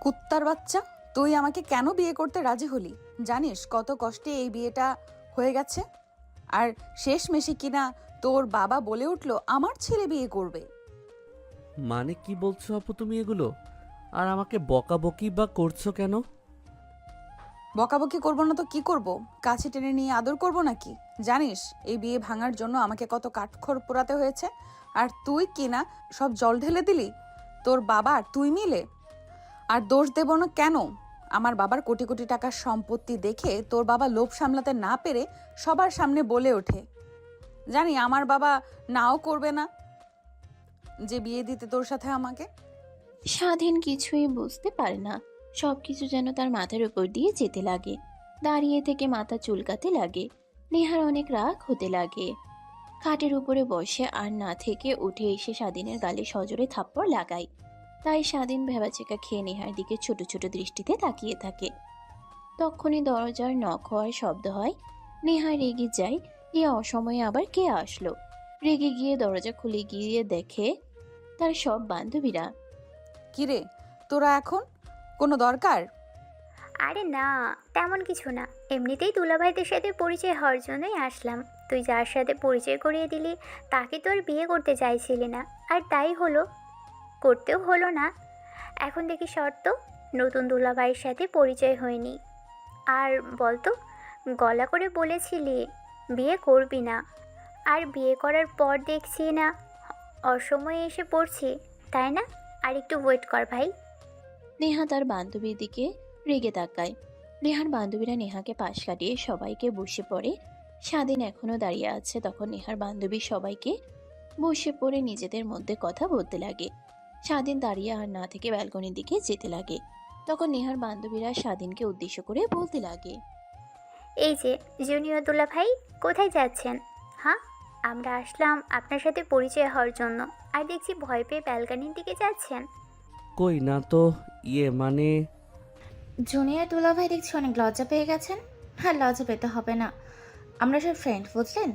কুত্তার বাচ্চা, তুই আমাকে কেন বিয়ে করতে রাজি হলি? জানিস কত কষ্টে এই বিয়েটা হয়ে গেছে? আর শেষমেশে কিনা তোর বাবা বলে উঠলো আমার ছেলে বিয়ে করবে। মানে কি বলছো আপু তুমি এগুলো? আর আমাকে বকাবকি বা করছো কেন? বকাবকি করবো না তো কি করব? কাছে টেনে নিয়ে আদর করব নাকি? জানিস এই বিয়ে ভাঙার জন্য আমাকে কত কাঠখড় পোড়াতে হয়েছে? আর তুই কিনা সব জল ঢেলে দিলি, তোর বাবা আর তুই মিলে। আর দোষ দেব না কেন? আমার বাবার কোটি কোটি টাকার সম্পত্তি দেখে তোর বাবা লোভ সামলাতে না পেরে সবার সামনে বলে ওঠে, জানি আমার বাবা নাও করবে না যে বিয়ে দিতে তোর সাথে আমাকে। স্বাধীন কিছুই বুঝতে পারে না। সবকিছু যেন তার মাথার উপর দিয়ে যেতে লাগে। দাঁড়িয়ে থেকে মাথা চুলকাতে লাগে। নেহার অনেক রাগ হতে লাগে। খাটের উপরে বসে আর না থেকে উঠে এসে স্বাধীনের গালে সজোরে থাপ্পড় লাগায়। তাই স্বাধীন ভেবাচেকা খেয়ে নেহার দিকে ছোট ছোট দৃষ্টিতে তাকিয়ে থাকে। তখনই দরজার নক হওয়ার শব্দ হয়। নেহা রেগে যায়, এ অসময়ে আবার কে আসলো। রেগে গিয়ে দরজা খুলে গিয়ে দেখে তার সব বান্ধবীরা। কিরে, তোরা এখন কোনো দরকার? আরে না, তেমন কিছু না। এমনিতেই দুলাভাইদের সাথে পরিচয় হওয়ার জন্যই আসলাম। তুই যার সাথে পরিচয় করিয়ে দিলি তাকে তোর বিয়ে করতে চাইছিলি না, আর তাই হলো। করতেও হলো না। এখন দেখি শর্ত, নতুন দুলাভাইয়ের সাথে পরিচয় হয়নি। আর বলতো, গলা করে বলেছিলি বিয়ে করবি না, আর বিয়ে করার পর দেখছি না অসময়ে এসে পড়ছি, তাই না? আর একটু ওয়েট কর ভাই। নেহা তার বান্ধবীর দিকে রেগে তাকায়। নেহার বান্ধবীরা নেহাকে পাশ কাটিয়ে সবাইকে বসে পড়ে। স্বাধীন এখনো দাঁড়িয়ে আছে। তখন নেহার বান্ধবী সবাইকে বসে পড়ে নিজেদের মধ্যে কথা বলতে লাগে। স্বাধীন দাঁড়িয়ে আর না থেকে ব্যালকনির দিকে যেতে লাগে। তখন নেহার বান্ধবীরা স্বাধীনকে উদ্দেশ্য করে বলতে লাগে। এই যে জুনিয়র দুলাভাই, কোথায় যাচ্ছেন? হ্যাঁ, আমরা আসলাম আপনার সাথে পরিচয় হওয়ার জন্য, আর দেখছি ভয় পেয়ে ব্যালকানির দিকে যাচ্ছেন। কই না তো। মানে জুনিয়র দুলাভাই দেখছি অনেক লজ্জা পেয়ে গেছেন। হ্যাঁ, লজ্জা পেতে হবে না, আমরা সব ফ্রেন্ড, বুঝলেন?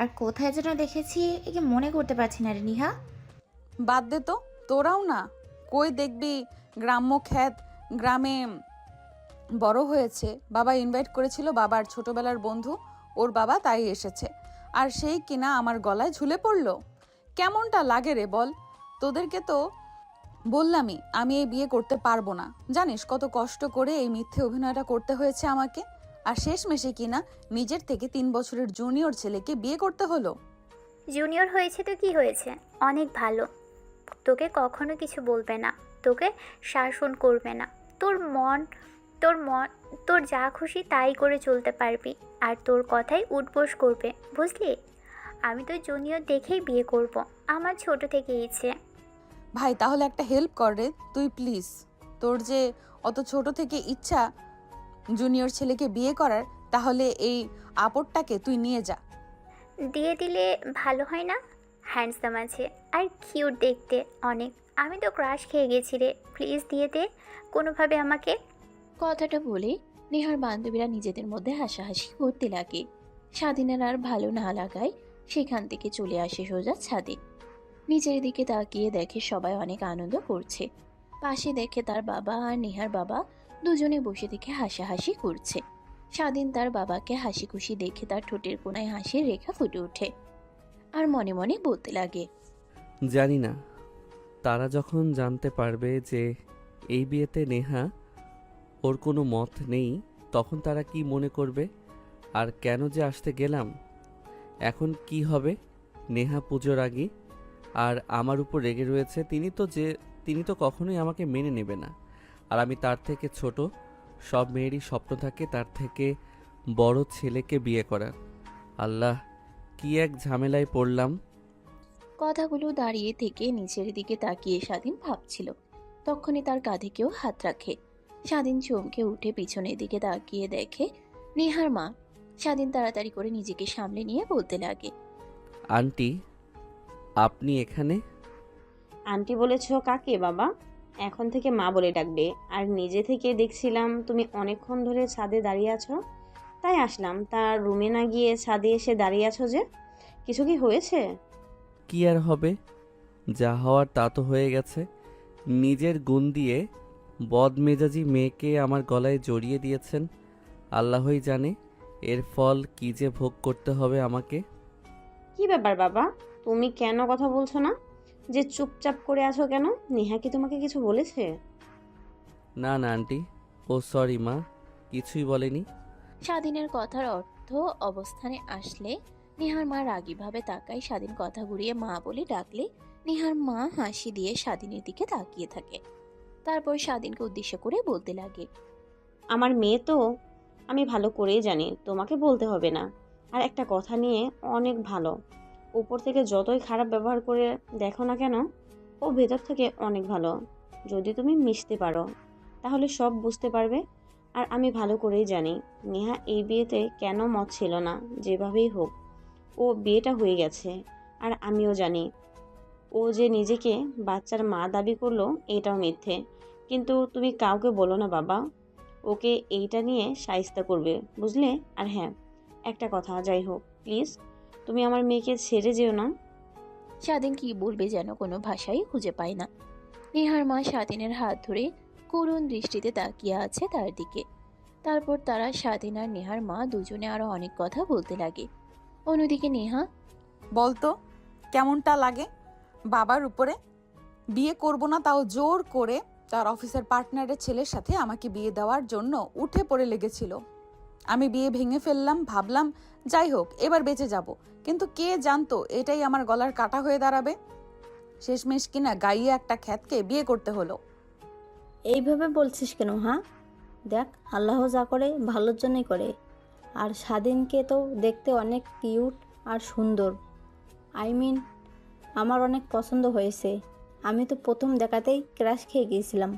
আর কোথায় যেন দেখেছি, একে মনে করতে পারছি না রে নিহা। বাদ দে তো, তোরাও না। কই দেখবি গ্রাম্য খ্যাত গ্রামে বড় হয়েছে, বাবা ইনভাইট করেছিল, বাবার ছোটবেলার বন্ধু, ওর বাবা তাই এসেছে। আর সেই কিনা আমার গলায় ঝুলে পড়লো। কেমনটা লাগে রে বল? তোদেরকে তো বললামই আমি এই বিয়ে করতে পারবো না। জানিস কত কষ্ট করে এই মিথ্যে অভিনয়টা করতে হয়েছে আমাকে? আর শেষমেশে কিনা নিজের থেকে 3 বছরের জুনিয়র ছেলেকে বিয়ে করতে হলো। জুনিয়র হয়েছে তো কি হয়েছে, অনেক ভালো। তোকে কখনো কিছু বলবে না, তোকে শাসন করবে না। তোর মন তোর মন তোর যা খুশি তাই করে চলতে পারবি, আর তোর কথাই উঠবোস করবে, বুঝলি? আমি তো জুনিয়র দেখেই বিয়ে করব, আমার ছোট থেকে ইচ্ছে। ভাই তাহলে একটা হেল্প কর রে তুই প্লিজ। তোর যে অত ছোট থেকে ইচ্ছা জুনিয়র ছেলেকে বিয়ে করার, তাহলে এই আপদটাকে তুই নিয়ে যা। দিয়ে দিলে ভালো হয় না? হ্যান্ডসাম আছে আর কিউট দেখতে অনেক। আমি তো ক্রাশ খেয়ে গেছি রে, প্লিজ দিয়ে দে কোনোভাবে আমাকে। কথাটা বলে নেহার বান্ধবীরা নিজেদের মধ্যে হাসাহাসি করতে লাগে। স্বাধীনের আর ভালো না লাগায় সেখান থেকে চলে আসে সোজা ছাদে। নিচের দিকে তাকিয়ে দেখে সবাই অনেক আনন্দ করছে। পাশে দেখে তার বাবা আর নেহার বাবা দুজনে বসে থেকে হাসাহাসি করছে। স্বাধীন তার বাবাকে হাসি খুশি দেখে তার ঠোঁটের কোণায় হাসির রেখা ফুটে ওঠে। আর মনে মনে বলতে লাগে, জানি না তারা যখন জানতে পারবে যে এই বিয়েতে নেহা ওর কোনো মত নেই, তখন তারা কি মনে করবে। আর কেন যে আসতে গেলাম। এখন কি হবে? নেহা পুজোর আগে আর আমার উপর রেগে রয়েছে। তিনি তো কখনোই আমাকে মেনে নেবে না। আর আমি তার থেকে ছোট। সব মেয়েরই স্বপ্ন থাকে তার থেকে বড় ছেলেকে বিয়ে করার। আল্লাহ, কি এক ঝামেলায় পড়লাম। কথাগুলো দাঁড়িয়ে থেকে নিচের দিকে তাকিয়ে স্বাধীন ভাবছিল। তখনই তার কাঁধে কেউ হাত রাখে। স্বাধীন চমকে উঠে পিছনের দিকে তাকিয়ে দেখে নেহার মা। স্বাধীন তাড়াতাড়ি করে নিজেকে সামলে নিয়ে বলতে লাগে, আন্টি, আপনি এখানে? আন্টি বলেছ কাকে বাবা? এখন থেকে মা বলে ডাকবে। আর নিজে থেকে দেখছিলাম তুমি অনেকক্ষণ ধরে ছাদে দাঁড়িয়ে আছো, তাই আসলাম। তার রুমে না গিয়ে ছাদে এসে দাঁড়িয়ে আছো যে, কিছু কি হয়েছে? কি আর হবে, যা হওয়ার তা তো হয়ে গেছে। নিজের গুণ দিয়ে বদমেজাজি মেয়েকে আমার গলায় জড়িয়ে দিয়েছেন। আল্লাহই জানে এর ফল কী যে ভোগ করতে হবে আমাকে। কি ব্যাপার বাবা, তুমি কেন কথা বলছো না? যে চুপচাপ করে আছো কেন? নেহা কি তোমাকে কিছু বলেছে? না না আন্টি, ও সরি মা, কিছুই বলেনি। স্বাধীনের কথার অর্থ অবস্থানে আসলে নেহার মা রাগীভাবে তাকায়। স্বাধীন কথা ঘুরিয়ে মা বলে ডাকলে নেহার মা হাসি দিয়ে স্বাধীনের দিকে তাকিয়ে থাকে। তারপর স্বাধীনকে উদ্দেশ্য করে বলতে লাগে, আমার মেয়ে তো, আমি ভালো করেই জানি, তোমাকে বলতে হবে না। আর একটা কথা নিয়ে অনেক ভালো। উপর থেকে যতই খারাপ ব্যবহার করে দেখো না কেন, ও ভেতর থেকে অনেক ভালো। যদি তুমি মিশতে পারো তাহলে সব বুঝতে পারবে। আর আমি ভালো করেই জানি নেহা এই বিয়েতে কেন মত ছিল না। যেভাবেই হোক ও বিয়েটা হয়ে গেছে। আর আমিও জানি ও যে নিজেকে বাচ্চার মা দাবি করলো এটাও মিথ্যে। কিন্তু তুমি কাউকে বলো না বাবা, ওকে এইটা নিয়ে শায়েস্তা করবে, বুঝলে? আর হ্যাঁ, একটা কথা, যাই হোক প্লিজ তুমি আমার মেয়েকে ছেড়ে যেও না। স্বাধীন কি বলবে যেন কোনো ভাষাই খুঁজে পায় না। নেহার মা স্বাধীনের হাত ধরে করুণ দৃষ্টিতে তাকিয়ে আছে তার দিকে। তারপর তারা স্বাধীন আর নেহার মা দুজনে আরো অনেক কথা বলতে লাগে। অন্যদিকে নেহা, বলতো কেমনটা লাগে বাবার উপরে? বিয়ে করব না তাও জোর করে তার অফিসের পার্টনারের ছেলের সাথে আমাকে বিয়ে দেওয়ার জন্য উঠে পড়ে লেগেছিল। আমি বিয়ে ভেঙে ফেললাম, ভাবলাম যাই হোক এবার বেঁচে যাব, কিন্তু কে জানতো এটাই আমার গলার কাটা হয়ে দাঁড়াবে। শেষমেশ কিনা গাইয়ে একটা খ্যাতকে বিয়ে করতে হলো। এইভাবে বলছিস কেন? হ্যাঁ, দেখ, আল্লাহ যা করে ভালোর জন্যই করে। আর স্বাধীনকে তো দেখতে অনেক কিউট আর সুন্দর। আমার অনেক পছন্দ হয়েছে। আমি তো প্রথম দেখাতেই ক্রাশ খেয়ে গিয়েছিলাম।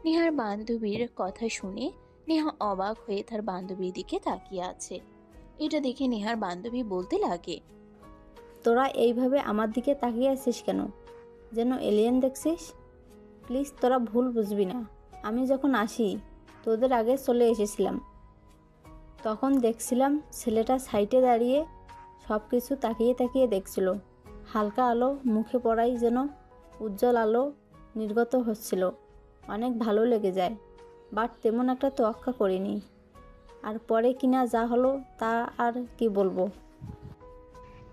নেহার বান্ধবীর কথা শুনে নেহা অবাক হয়ে তার বান্ধবীর দিকে তাকিয়ে আছে। এটা দেখে নেহার বান্ধবী বলতে লাগে, তোরা এইভাবে আমার দিকে তাকিয়ে আছিস কেন? যেন এলিয়েন দেখছিস? প্লিজ তোরা ভুল বুঝবি না। আমি যখন আসি তোদের আগে চলে এসেছিলাম। তখন দেখছিলাম ছেলেটা সাইডে দাঁড়িয়ে সব কিছু তাকিয়ে তাকিয়ে দেখছিল। হালকা আলো মুখে পড়াই যেন উজ্জ্বল আলো নির্গত হচ্ছিল। অনেক ভালো লেগে যায়, বাট তেমন একটা তোয়াক্কা করিনি। আর পরে কিনা যা হলো তা আর কি বলবো।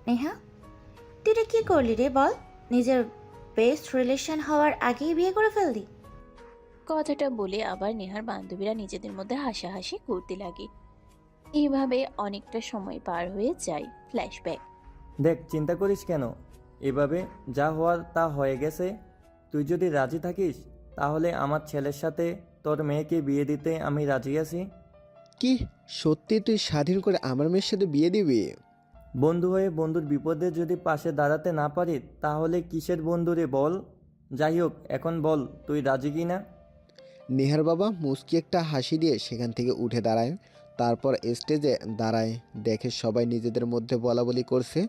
নেহা, তুই এটা কি করলি রে বল? নিজের বেস্ট রিলেশন হওয়ার আগেই বিয়ে করে ফেললি? কথাটা বলে আবার নেহার বান্ধবীরা নিজেদের মধ্যে হাসাহাসি করতে লাগে। এইভাবে অনেকটা সময় পার হয়ে যায়। ফ্ল্যাশব্যাক। দেখ, চিন্তা করিস কেন? এভাবে যা হওয়ার তা হয়ে গেছে। তুই যদি রাজি থাকিস তাহলে আমার ছেলের সাথে তোর মেয়েকে বিয়ে দিতে আমি রাজি আছি। কি সত্যি তুই স্বাধীন করে আমার মেয়ের সাথে বিয়ে দিবি? বন্ধু হয়ে বন্ধুর বিপদে যদি পাশে দাঁড়াতে না পারি তাহলে কিসের বন্ধু রে বল? যাই হোক, এখন বল তুই রাজি কি না? নেহার বাবা মুচকি একটা হাসি দিয়ে সেখান থেকে উঠে দাঁড়ায়। তারপর স্টেজে দাঁড়ায়, দেখে সবাই নিজেদের মধ্যে বলাবলি করছে।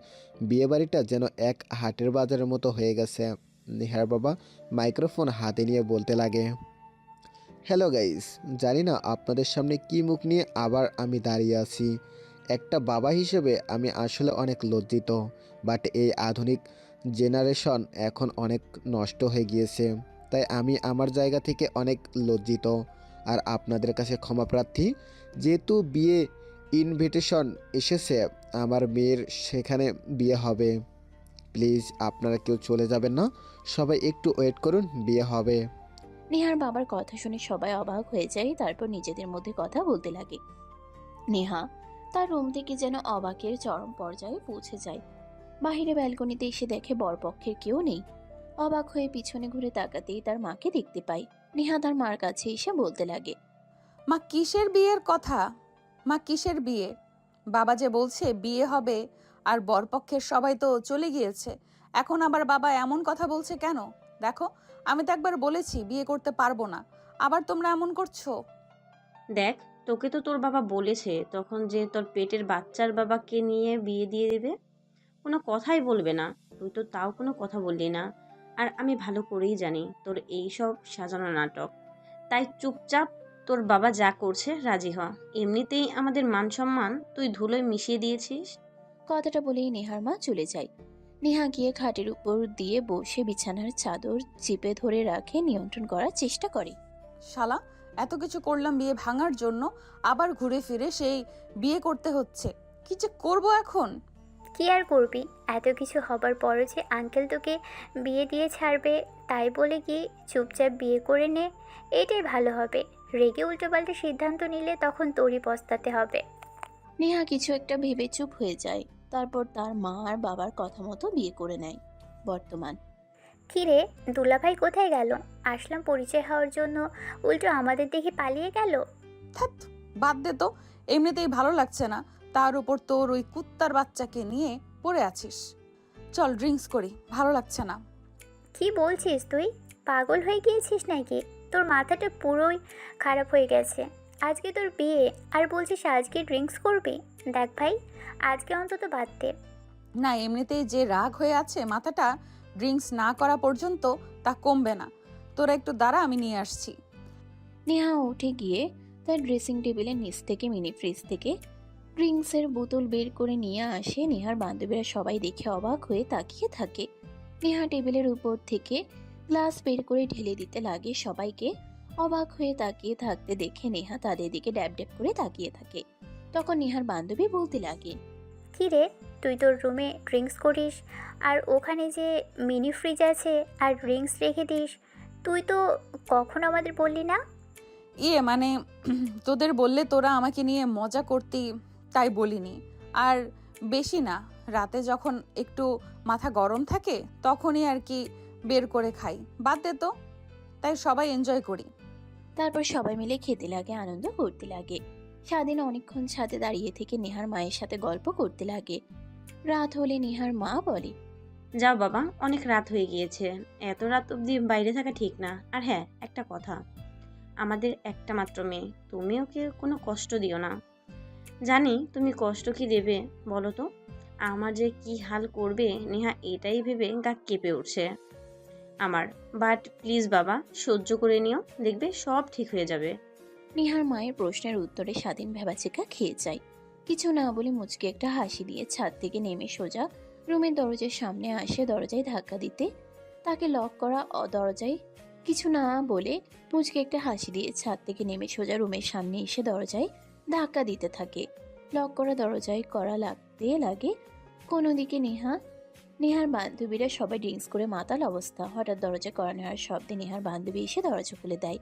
বিয়েবাড়িটা যেন এক হাটের বাজারের মতো হয়ে গেছে। নেহার বাবা মাইক্রোফোন হাতে নিয়ে বলতে লাগে, হ্যালো গাইস, জানি না আপনাদের সামনে কি মুখ নিয়ে আবার আমি দাঁড়িয়ে আছি। একটা বাবা হিসেবে আমি আসলে অনেক লজ্জিত। বাট এই আধুনিক জেনারেশন এখন অনেক নষ্ট হয়ে গিয়েছে, তাই আমি আমার জায়গা থেকে অনেক লজ্জিত আর আপনাদের কাছে ক্ষমা প্রার্থী। যেহেতু বিয়ে ইনভিটেশন এসেছে আমার মেয়ের, সেখানে বিয়ে হবে। প্লিজ আপনারা কেউ চলে যাবেন না, সবাই একটু ওয়েট করুন, বিয়ে হবে। নেহার বাবার কথা শুনে সবাই অবাক হয়ে যায়। তারপর নিজেদের মধ্যে কথা বলতে লাগে। নেহা তার রুম থেকে যেন অবাকের চরম পর্যায়ে পৌঁছে যায়। বাহিরে ব্যালকনিতে এসে দেখে বরপক্ষের কেউ নেই। অবাক হয়ে পিছনে ঘুরে তাকাতেই তার মাকে দেখতে পায়। নেহা তার মার কাছে এসে বলতে লাগে, মা কিসের বিয়ের কথা? মা কিসের বিয়ে? বাবা যে বলছে বিয়ে হবে, আর বরপক্ষের সবাই তো চলে গিয়েছে, এখন আবার বাবা এমন কথা বলছে কেন? দেখো, আমি তো একবার বলেছি বিয়ে করতে পারবো না, আবার তোমরা এমন করছো। দেখ, তোকে তো তোর বাবা বলেছে তখন যে তোর পেটের বাচ্চার বাবাকে নিয়ে বিয়ে দিয়ে দেবে, কোনো কথাই বলবে না। তুই তো তাও কোনো কথা বললি না। আর আমি ভালো করেই জানি তোর এই সব সাজানো নাটক। তাই চুপচাপ তোর বাবা যা করছে রাজি হ। এমনিতেই আমাদের মান সম্মান তুই ধুলোয় মিশিয়ে দিয়েছিস। কথাটা বলেই নেহার মা চলে যায়। নেহা গিয়ে খাটের উপর দিয়ে বসে বিছানার চাদর চিপে ধরে রাখে, নিয়ন্ত্রণ করার চেষ্টা করে। শালা, এত কিছু করলাম বিয়ে ভাঙার জন্য, আবার ঘুরে ফিরে সেই বিয়ে করতে হচ্ছে। কি যে করবো এখন। কি আর করবি, এত কিছু হবার পরও যে আঙ্কেল তোকে বিয়ে দিয়ে ছাড়বে, তাই বলে কি চুপচাপ বিয়ে করে নে, এটাই ভালো হবে। রেগে উল্টোপাল্টা সিদ্ধান্ত নিলে তখন তোরই পস্তাতে হবে। নেহা কিছু একটা ভেবে চুপ হয়ে যায়, তারপর তার মা আর বাবার কথা মতো বিয়ে করে নেয়। বর্তমান। কিরে, দুলাভাই কোথায় গেল? আসলাম পরিচয় হওয়ার জন্য, উল্টো আমাদের দেখে পালিয়ে গেল। ধ্যাৎ, বাদ দে তো, এমনিতেই ভালো লাগছে না, তার উপর তোর ওই কুত্তার বাচ্চাকে নিয়ে পড়ে আছিস। চল ড্রিঙ্কস করি, ভালো লাগছে না। কি বলছিস তুই? পাগল হয়ে গিয়েছিস নাকি? তোর মাথাটা পুরোই খারাপ হয়ে গেছে। আজকে তোর বিয়ে আর বলছিস আজকে ড্রিঙ্কস করবি? দেখ ভাই, আজকে অন্তত বাদ দে। না, এমনিতেই যে রাগ হয়ে আছে মাথাটা, ড্রিঙ্কস না করা পর্যন্ত তা কমবে না। তোরা একটু দাঁড়া, আমি নিয়ে আসছি। নেহা উঠে গিয়ে তার ড্রেসিং টেবিলের নিচ থেকে মিনি ফ্রিজ থেকে ড্রিঙ্কসের বোতল বের করে নিয়ে আসে। নেহার বান্ধবীরা সবাই দেখে অবাক হয়ে তাকিয়ে থাকে। নেহা টেবিলের উপর থেকে গ্লাস বের করে ঢেলে দিতে লাগে সবাইকে। অবাক হয়ে তাকিয়ে থাকতে দেখে নেহা তাদের দিকে ড্যাব ড্যাব করে তাকিয়ে থাকে। তখন নেহার বান্ধবী বলতে লাগে, কি রে, তুই তোর রুমে ড্রিঙ্কস করিস আর ওখানে যে মিনি ফ্রিজ আছে আর ড্রিঙ্কস রেখে দিস, তুই তো কখনো আমাদের বললি না। মানে তোদের বললে তোরা আমাকে নিয়ে মজা করতি, তাই বলিনি। আর বেশি না, রাতে যখন একটু মাথা গরম থাকে তখনই আর কি বের করে খাই। বাদ দে তো, তাই সবাই এনজয় করি। তারপর সবাই মিলে খেতে লাগে, আনন্দ করতে লাগে। স্বাধীন অনেকক্ষণ ছাদে দাঁড়িয়ে থেকে নেহার মায়ের সাথে গল্প করতে লাগে। রাত হলে নেহার মা বলে, যাও বাবা, অনেক রাত হয়ে গিয়েছে, এত রাত অবধি বাইরে থাকা ঠিক না। আর হ্যাঁ, একটা কথা, আমাদের একটা মাত্র মেয়ে, তুমি ওকে কোনো কষ্ট দিও না। জানি তুমি কষ্ট কি দেবে বলো তো, আমার যে কি হাল করবে নেহা, এটাই ভেবে গা কেঁপে উঠছে আমার। বাট প্লিজ বাবা, সহ্য করে নিও, দেখবে সব ঠিক হয়ে যাবে। নেহার মায়ের প্রশ্নের উত্তরে স্বাধীন ভেবাচিকা খেয়ে যায়। কিছু না বলে মুচকে একটা হাসি দিয়ে ছাদ থেকে নেমে সোজা রুমের দরজার সামনে আসে। দরজায় ধাক্কা দিতে তাকে লক করা দরজায় কিছু না বলে মুচকে একটা হাসি দিয়ে ছাদ থেকে নেমে সোজা রুমের সামনে এসে দরজায় ধাক্কা দিতে থাকে। লক করা দরজায় করা লাগতে লাগে। কোনো দিকে নেহার বান্ধবীরা সবাই ড্রিঙ্কস করে মাতাল অবস্থা। হঠাৎ দরজা করা নেওয়ার শব্দে নেহার বান্ধবী এসে দরজা খুলে দেয়।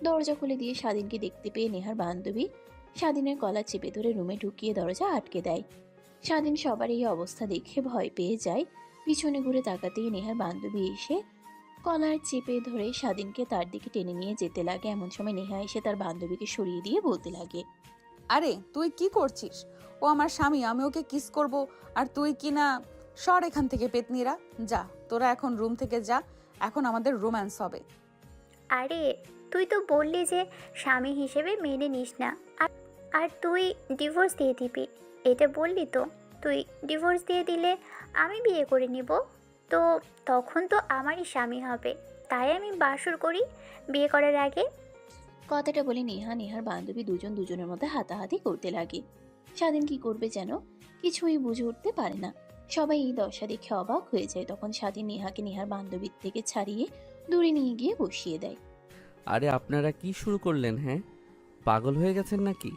দরজা খুলে দিয়ে স্বাধীনকে দেখতে পেয়ে নেহার বান্ধবী স্বাধীনের গলা চেপে ধরে রুমে ঢুকিয়ে দরজা আটকে দেয়। স্বাধীন সবার এই অবস্থা দেখে ভয় পেয়ে যায়। পিছনে ঘুরে তাকাতেই নেহার বান্ধবী এসে কলার চেপে ধরে স্বাধীনকে তার দিকে টেনে নিয়ে যেতে লাগে। এমন সময় নেহা এসে তার বান্ধবীকে সরিয়ে দিয়ে বলতে লাগে, আরে তুই কি করছিস? ও আমার স্বামী, আমি ওকে কিস করব আর তুই কি না? সর এখান থেকে পেতনিরা, যা তোরা এখন রুম থেকে যা, এখন আমাদের রোম্যান্স হবে। আরে তুই তো বললি যে স্বামী হিসেবে মেনে নিস না, আর তুই ডিভোর্স দিয়ে দিবি, এটা বললি তো। তুই ডিভোর্স দিয়ে দিলে আমি বিয়ে করে নিব, তো তখন তো আমারই স্বামী হবে। তাই আমি বাসর করি বিয়ে করার আগে। কথাটা বলে নেহার বান্ধবী দুজন দুজনের মধ্যে হাতাহাতি করতে লাগে। স্বাধীন কি করবে যেন কিছুই বুঝে উঠতে পারে না। সবাই এই দশা দেখে অবাক হয়ে যায়। তখন স্বাধীন নেহাকে নেহার বান্ধবীর থেকে ছাড়িয়ে দূরে নিয়ে গিয়ে বসিয়ে দেয়। আরে আপনারা কি শুরু করলেন? হ্যাঁ, পাগল হয়ে গেছেন নাকি?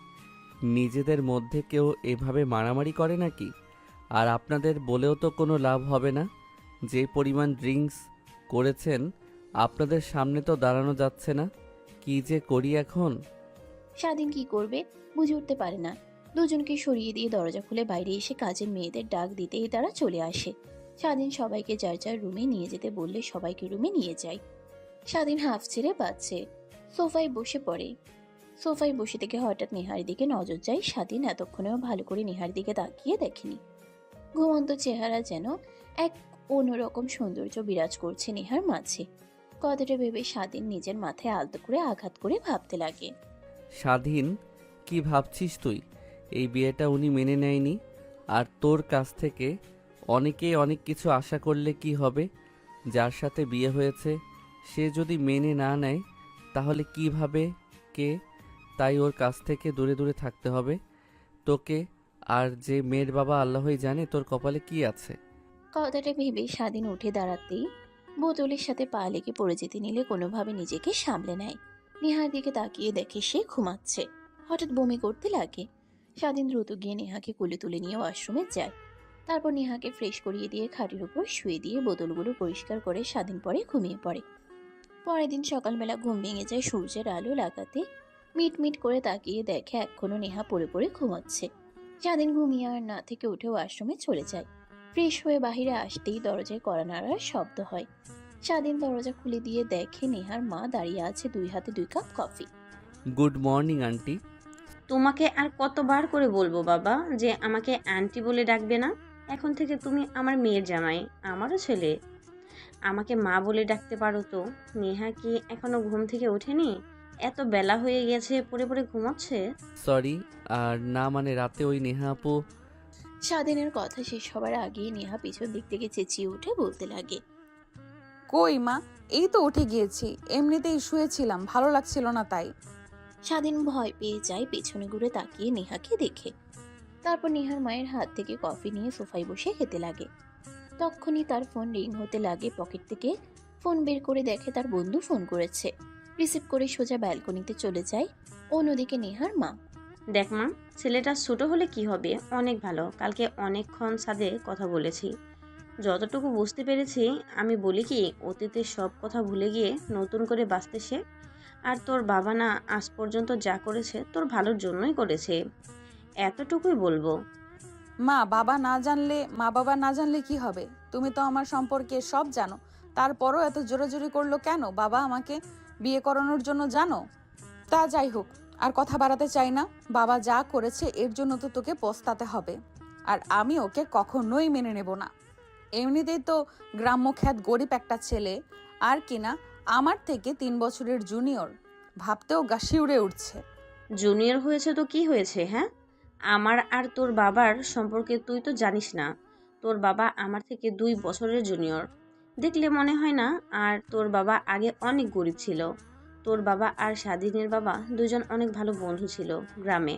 নিজেদের মধ্যে কেউ এভাবে মারামারি করে নাকি? আর আপনাদের বলেও তো কোনো লাভ হবে না। যে পরিমাণ ড্রিঙ্কস করেছেন আপনাদের সামনে তো দাঁড়ানো যাচ্ছে না। কি যে করি এখন? স্বাধীন কি করবে বুঝে উঠতে পারে না। দুজনকে সরিয়ে দিয়ে দরজা খুলে বাইরে এসে কাজের মেয়েদের ডাক দিতেই তারা চলে আসে। স্বাধীন সবাইকে যার যার রুমে নিয়ে যেতে বললে সবাইকে রুমে নিয়ে যায়। স্বাধীন হাফ ছেড়ে বাঁচছে, সোফায় বসে পড়ে। সোফায় বসে থেকে হঠাৎ নেহার দিকে নজর যায়। স্বাধীন এতক্ষণেও ভালো করে নেহার দিকে তাকিয়ে দেখেনি। ঘুমন্ত চেহারা যেন এক অন্যরকম সৌন্দর্য বিরাজ করছে নেহার মাঝে। কথাটা ভেবে স্বাধীন নিজের মাথায় আলতো করে আঘাত করে ভাবতে লাগে, স্বাধীন, কি ভাবছিস তুই? এই বিয়েটা উনি মেনে নেয়নি, আর তোর কাছ থেকে অনেকেই অনেক কিছু আশা করলে কি হবে? যার সাথে বিয়ে হয়েছে সে যদি মেনে না নেয় তাহলে কিভাবে কে? তাই ওর কাছ থেকে দূরে দূরে থাকতে হবে তোকে। আর যে মেয়ের বাবা আল্লাহই জানে তোর কপালে কি আছে। কথাটা ভেবে স্বাধীন উঠে দাঁড়াতেই বোতলের সাথে পা লেগে পড়ে যেতে নিলে কোনোভাবে নিজেকে সামলে নেয়। নেহার দিকে তাকিয়ে দেখে সে ঘুমাচ্ছে। হঠাৎ বমি করতে লাগে। স্বাধীন দ্রুত গিয়ে নেহাকে কোলে তুলে নিয়ে ওয়াশরুমে যায়। তারপর নেহাকে ফ্রেশ করিয়ে দিয়ে খাটের উপর শুয়ে দিয়ে বোতলগুলো পরিষ্কার করে স্বাধীন পরে ঘুমিয়ে পড়ে। পরের দিন সকালবেলা ঘুম ভেঙে যায় সূর্যের আলো লাগাতে। মিট করে তাকিয়ে দেখে এখনো নেহা পড়ে পড়ে ঘুমাচ্ছে। স্বাধীন ঘুমিয়ে আর না থেকে উঠে ওয়াশরুমে চলে যায়। ফ্রেশ হয়ে বাহিরে আসতেই দরজায় কড়া নাড়ার শব্দ হয়। স্বাধীন দরজা খুলে দিয়ে দেখে নেহার মা দাঁড়িয়ে আছে, 2 হাতে 2 cup coffee. Good morning aunty. তোমাকে আর কতবার করে বলবো বাবা যে আমাকে আন্টি বলে ডাকবে না? এখন থেকে তুমি আমার মেয়ের জামাই, আমারও ছেলে। আমাকে মা বলে ডাকতে পারো তো। নেহা কি এখনো ঘুম থেকে ওঠেনি? এত বেলা হয়ে গেছে, পড়ে পড়ে ঘুমাচ্ছে। সরি, আর না মানে রাতে ওই নেহা আপু। স্বাধীনের কথা শেষ হবার আগেই নেহা পিছন দিক থেকে চেঁচিয়ে উঠে বলতে লাগে, কই মা, এই তো উঠে গিয়েছি, এমনিতেই শুয়েছিলাম, ভালো লাগছিল না তাই। স্বাধীন ভয় পেয়ে যায়, পেছনে ঘুরে তাকিয়ে নেহাকে দেখে। তারপর নেহার মায়ের হাত থেকে কফি নিয়ে সোফায় বসে খেতে লাগে। তখনই তার ফোন রিং হতে লাগে। পকেট থেকে ফোন বের করে দেখে তার বন্ধু ফোন করেছে। রিসিভ করে সোজা ব্যালকনিতে চলে যায়। অন্যদিকে নেহার মা, দেখ মা, ছেলেটা ছোট হলে কি হবে, অনেক ভালো। কালকে অনেকক্ষণ ছাদে কথা বলেছি। যতটুকু বুঝতে পেরেছি, আমি বলি কি, অতীতের সব কথা ভুলে গিয়ে নতুন করে বাঁচতে শেখ। আর তোর বাবা না আজ পর্যন্ত যা করেছে তোর ভালোর জন্যই করেছে, এতটুকুই বলবো। মা বাবা না জানলে কি হবে? তুমি তো আমার সম্পর্কে সব জানো, তারপরও এত জোরাজুরি করলো কেন বাবা আমাকে বিয়ে করানোর জন্য, জানো? তা যাই হোক, আর কথা বাড়াতে চাই না। বাবা যা করেছে এর জন্য তো তোকে পস্তাতে হবে, আর আমি ওকে কখনোই মেনে নেব না। এমনিতেই তো গ্রাম্যখ্যাত গরিব একটা ছেলে, আর কিনা আমার থেকে 3 বছরের জুনিয়র, ভাবতেও গা শিউরে উঠছে। জুনিয়র হয়েছে তো কি হয়েছে? হ্যাঁ, আমার আর তোর বাবার সম্পর্কে তুই তো জানিস না। তোর বাবা আমার থেকে 2 বছরের জুনিয়র। দেখলে মনে হয় না? আর তোর বাবা আগে অনেক গরিব ছিল। তোর বাবা আর স্বাধীনের বাবা দুজন অনেক ভালো বন্ধু ছিল গ্রামে।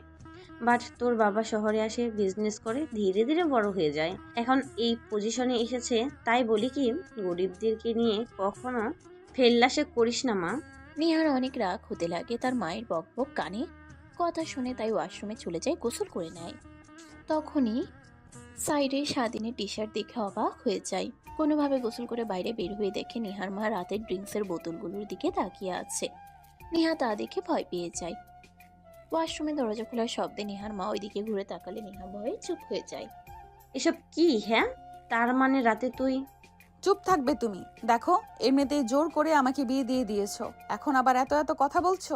বাট তোর বাবা শহরে আসে, বিজনেস করে, ধীরে ধীরে বড় হয়ে যায়, এখন এই পজিশনে এসেছে। তাই বলি কি, গরিবদেরকে নিয়ে কখনো ফেল্লাসে করিস না মা। নেহার অনেক রাগ হতে লাগে তার মায়ের বকবক কানে কথা শুনে। তাই ওয়াশরুমে চলে যায়, গোসল করে নেয়। তখনই সাইডে স্বাধীনের টি শার্ট দেখে অবাক হয়ে যায়। কোনোভাবে গোসল করে বাইরে বের হয়ে দেখে নেহার মা রাতের ড্রিঙ্কসের বোতলগুলোর দিকে তাকিয়ে আছে। নেহা তা দেখে ভয় পেয়ে যায়। ওয়াশরুমে দরজা খোলার শব্দে নেহার মা ওইদিকে ঘুরে তাকালে নেহা ভয়ে চুপ হয়ে যায়। এসব কি? হ্যাঁ, তার মানে রাতে তুই... চুপ থাকবে তুমি? দেখো, এমনিতেই জোর করে আমাকে বিয়ে দিয়ে দিয়েছো, এখন আবার এত এত কথা বলছো?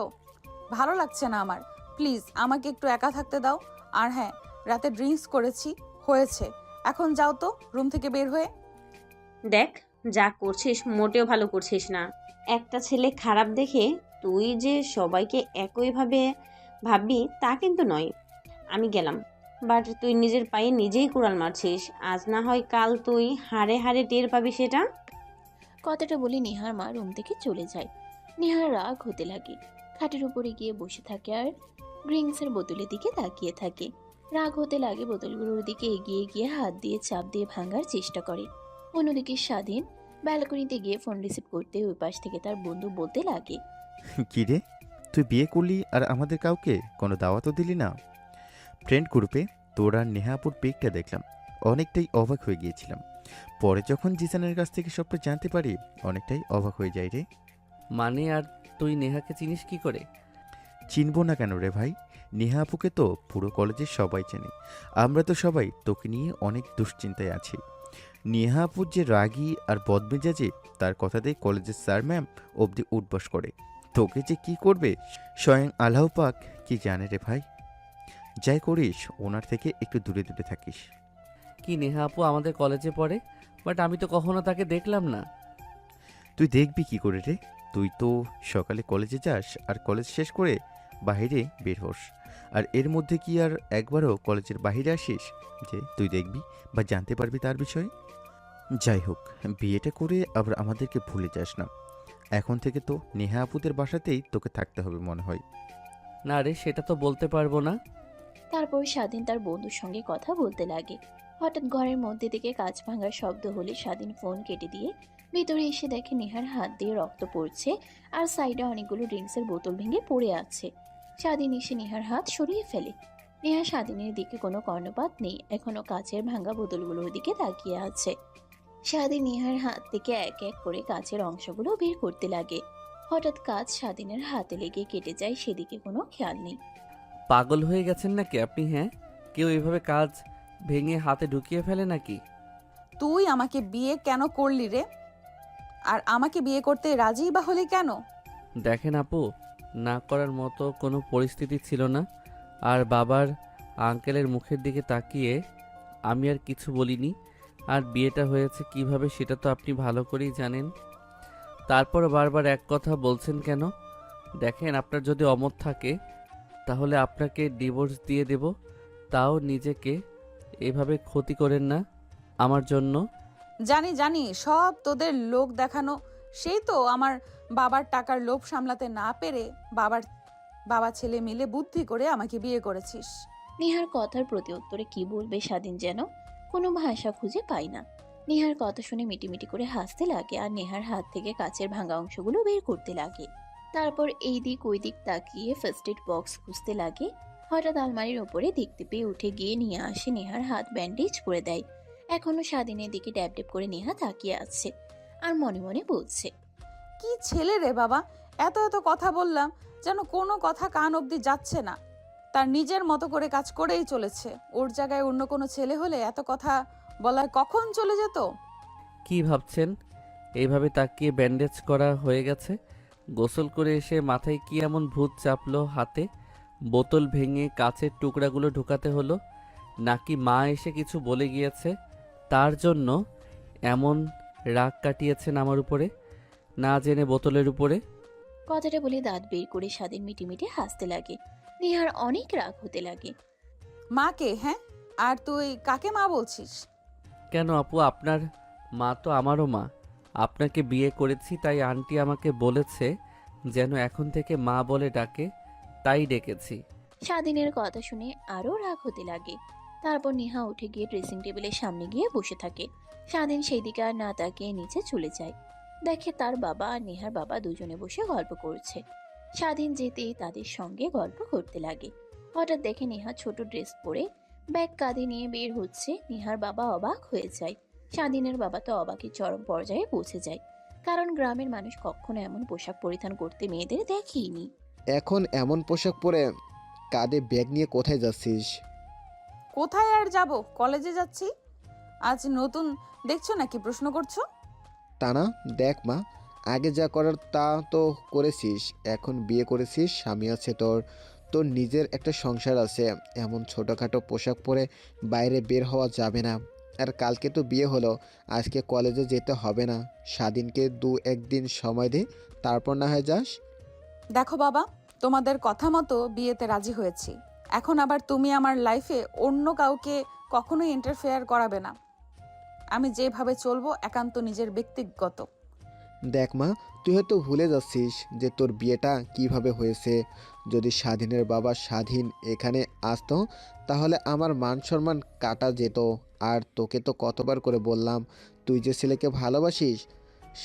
ভালো লাগছে না আমার, প্লিজ আমাকে একটু একা থাকতে দাও। আর হ্যাঁ, রাতে ড্রিঙ্কস করেছি, হয়েছে, এখন যাও তো রুম থেকে বের হয়ে। দেখ, যা করছিস মোটেও ভালো করছিস না। একটা ছেলে খারাপ দেখে তুই যে সবাইকে একইভাবে ভাববি তা কিন্তু নয়। আমি গেলাম, বাট তুই নিজের পায়ে নিজেই কুড়াল মারছিস। আজ না হয় কাল তুই হাড়ে হাড়ে টের পাবি সেটা। কথাটা বলে নেহার মা রুম থেকে চলে যায়। নেহার রাগ হতে লাগে, খাটের উপরে গিয়ে বসে থাকে আর ড্রিঙ্কসের বোতলের দিকে তাকিয়ে থাকে। রাগ হতে লাগে, বোতলগুলোর দিকে এগিয়ে গিয়ে হাত দিয়ে চাপ দিয়ে ভাঙার চেষ্টা করে। অন্যদিকে স্বাধীন ব্যালকনিতে গিয়ে ফোন রিসিভ করতে ওই পাশ থেকে তার বন্ধু বলতে লাগে, কি রে, তুই বিয়ে করলি আর আমাদের কাউকে কোনো দাওয়াতও দিলি না? ফ্রেন্ড গ্রুপে তোর আর নেহাপুর পিকটা দেখলাম, অনেকটাই অবাক হয়ে গিয়েছিলাম। পরে যখন জিসানের কাছ থেকে সবটা জানতে পারি, অনেকটাই অবাক হয়ে যায় রে। মানে, আর তুই নেহাকে চিনিস কি করে? চিনবো না কেন রে ভাই? নেহা আপুকে তো পুরো কলেজের সবাই চেনে। আমরা তো সবাই তোকে নিয়ে অনেক দুশ্চিন্তায় আছি। নেহা আপুর যে রাগী আর বদমেজাজি, তার কথাতেই কলেজের স্যার ম্যাম অবধি উঠবস করে। তোকে যে কি করবে স্বয়ং আল্লাহ পাক কি জানে রে ভাই। যাই করিস ওনার থেকে একটু দূরে দূরে থাকিস। কি, নেহা আপু আমাদের কলেজে পড়ে, বাট আমি তো কখনো তাকে দেখলাম না। তুই দেখবি কি করে রে? তুই তো সকালে কলেজে যাস আর কলেজ শেষ করে বাইরে বের হোস, আর এর মধ্যে কি আর একবারও কলেজের বাইরে আসিস যে তুই দেখবি বা জানতে পারবি তার বিষয়ে? যাই হোক, বিয়েটা করে আবার আমাদেরকে ভুলে যাস না। এখন থেকে তো নেহা আপুদের বাসাতেই তোকে থাকতে হবে মনে হয়। না রে, সেটা তো বলতে পারবো না। তারপর স্বাধীন তার বন্ধুর সঙ্গে কথা বলতে লাগে। হঠাৎ ঘরের মধ্যে থেকে কাঁচ ভাঙার শব্দ হলে স্বাধীন ফোন কেটে দিয়ে ভিতরে এসে দেখে নেহার হাত দিয়ে রক্ত পড়ছে আর সাইডে অনেকগুলো ড্রিঙ্কসের বোতল ভেঙে পড়ে আছে। স্বাধীন এসে নেহার হাত সরিয়ে ফেলে। নেহা স্বাধীনের দিকে কোনো কর্ণপাত নেই, এখনো কাচের ভাঙা বোতলগুলোর দিকে তাকিয়ে আছে। স্বাধীন নেহার হাত থেকে এক এক করে কাচের অংশগুলো বের করতে লাগে। হঠাৎ কাচ স্বাধীনের হাতে লেগে কেটে যায়, সেদিকে কোনো খেয়াল নেই। পাগল হয়ে গেছেন নাকি আপনি? হ্যাঁ, কেউ এভাবে কাজ ভেঙে হাতে ঢুকিয়ে ফেলে নাকি? তুই আমাকে বিয়ে কেন করলি রে? আর আমাকে বিয়ে করতে রাজিই বা হলি কেন? দেখেন আপু, না করার মতো কোনো পরিস্থিতি ছিল না। আর বাবার আঙ্কেলের মুখের দিকে তাকিয়ে আমি আর কিছু বলিনি। আর বিয়েটা হয়েছে কিভাবে সেটা তো আপনি ভালো করেই জানেন। তারপর বারবার এক কথা বলছেন কেন? দেখেন, আপনার যদি অমত থাকে তাহলে আপনাকে ডিভোর্স দিয়ে দেব, তাও নিজেকে এভাবে ক্ষতি করেন না আমার জন্য। জানি জানি, সব তোদের লোক দেখানো। সেই তো আমার বাবার টাকার লোভ সামলাতে না পেরে বাবা ছেলে মিলে বুদ্ধি করে আমাকে বিয়ে করেছিস। নেহার কথার প্রতি উত্তরে কি বলবে স্বাধীন যেন কোনো ভাষা খুঁজে পায় না। নেহার কথা শুনে মিটিমিটি করে হাসতে লাগে আর নেহার হাত থেকে কাচের ভাঙা অংশগুলো বের করতে লাগে। তারপর এই দিক ওই দিক তাকিয়ে ফার্স্ট এড বক্স খুঁজতে লাগে। হঠাৎ আলমারির ওপরে দেখতে পেয়ে উঠে গিয়ে নিয়ে আসে, নেহার হাত ব্যান্ডেজ করে দেয়। এখনো স্বাধীনের দিকে ড্যাব ড্যাব করে নেহা তাকিয়ে আছে আর মনে মনে বলছে, কি ছেলে রে বাবা, এত এত কথা বললাম যেন কোনো কথা কান অবধি যাচ্ছে না। তার নিজের মতো করে কাজ করেই চলেছে। ওর জায়গায় অন্য কোনো ছেলে হলে এত কথা বলার কখন চলে যেত। কি ভাবছেন? এইভাবে তাকিয়ে ব্যান্ডেজ করা হয়ে গেছে? গোসল করে এসে মাথায় কি এমন ভূত চাপলো হাতে? বোতল ভেঙে কাচের টুকরাগুলো ঢোকাতে হলো? নাকি মা এসে কিছু বলে গিয়েছে তার জন্য এমন রাগ কাটিয়েছেন আমার উপরে, না জেনে বোতলের উপরে? কথাটা বলে দাঁত বের করে স্বাধীন মিটিমিটি হাসতে লাগে। নেহার অনেক রাগ হতে লাগে। মাকে? হ্যাঁ, আর তুই কাকে মা বলছিস? কেন আপু, আপনার মা তো আমারও মা। আপনাকে বিয়ে করেছি তাই আন্টি আমাকে বলেছে যেন এখন থেকে মা বলে ডাকে, তাই ডেকেছি। স্বাধীনের কথা শুনে আরো রাগ হতে লাগে। তারপর নেহা উঠে গিয়ে ড্রেসিং টেবিলের সামনে গিয়ে বসে থাকে। স্বাধীন সেই দিকে আর না তাকিয়ে নিচে চলে যায়। দেখে তার বাবা আর নেহার বাবা দুজনে বসে গল্প করছে। স্বাধীন যেতেই তাদের সঙ্গে গল্প করতে লাগে। হঠাৎ দেখে নেহা ছোট ড্রেস পরে ব্যাগ কাঁধে নিয়ে বের হচ্ছে। নেহার বাবা অবাক হয়ে যায়। স্বাধীনের বাবা তো অবাকের চরম পর্যায়ে পৌঁছে যায়, কারণ গ্রামের মানুষ কখনো এমন পোশাক পরিধান করতে মেয়েদের দেখেইনি। এখন এমন পোশাক পরে কাঁধে ব্যাগ নিয়ে কোথায় যাচ্ছিস? কোথায় আর যাব, কলেজে যাচ্ছি। আজ নতুন দেখছো নাকি প্রশ্ন করছো? তা না, দেখ মা, আগে যা করার তা তো করেছিস, এখন বিয়ে করেছিস, স্বামী আছে তোর, তোর নিজের একটা সংসার আছে। এমন ছোটোখাটো পোশাক পরে বাইরে বের হওয়া যাবে না। আর কালকে তো বিয়ে হলো, আজকে কলেজে যেতে হবে না। স্বাধীনকে 2-1 দিন সময় দে, তারপর না হয় যাস। দেখো বাবা, তোমাদের কথা মতো বিয়েতে রাজি হয়েছি। এখন আবার তুমি আমার লাইফে অন্য কাউকে কখনোই ইন্টারফেয়ার করাবে না। আমি যেভাবে চলবো একান্ত নিজের ব্যক্তিগত। দেখ মা, তুই হয়তো ভুলে যাচ্ছিস যে তোর বিয়েটা কিভাবে হয়েছে। যদি স্বাধীনের বাবা স্বাধীন এখানে আসতো তাহলে আমার মান সম্মান কাটা যেত। আর তোকে তো কতবার করে বললাম, তুই যে ছেলেকে ভালোবাসিস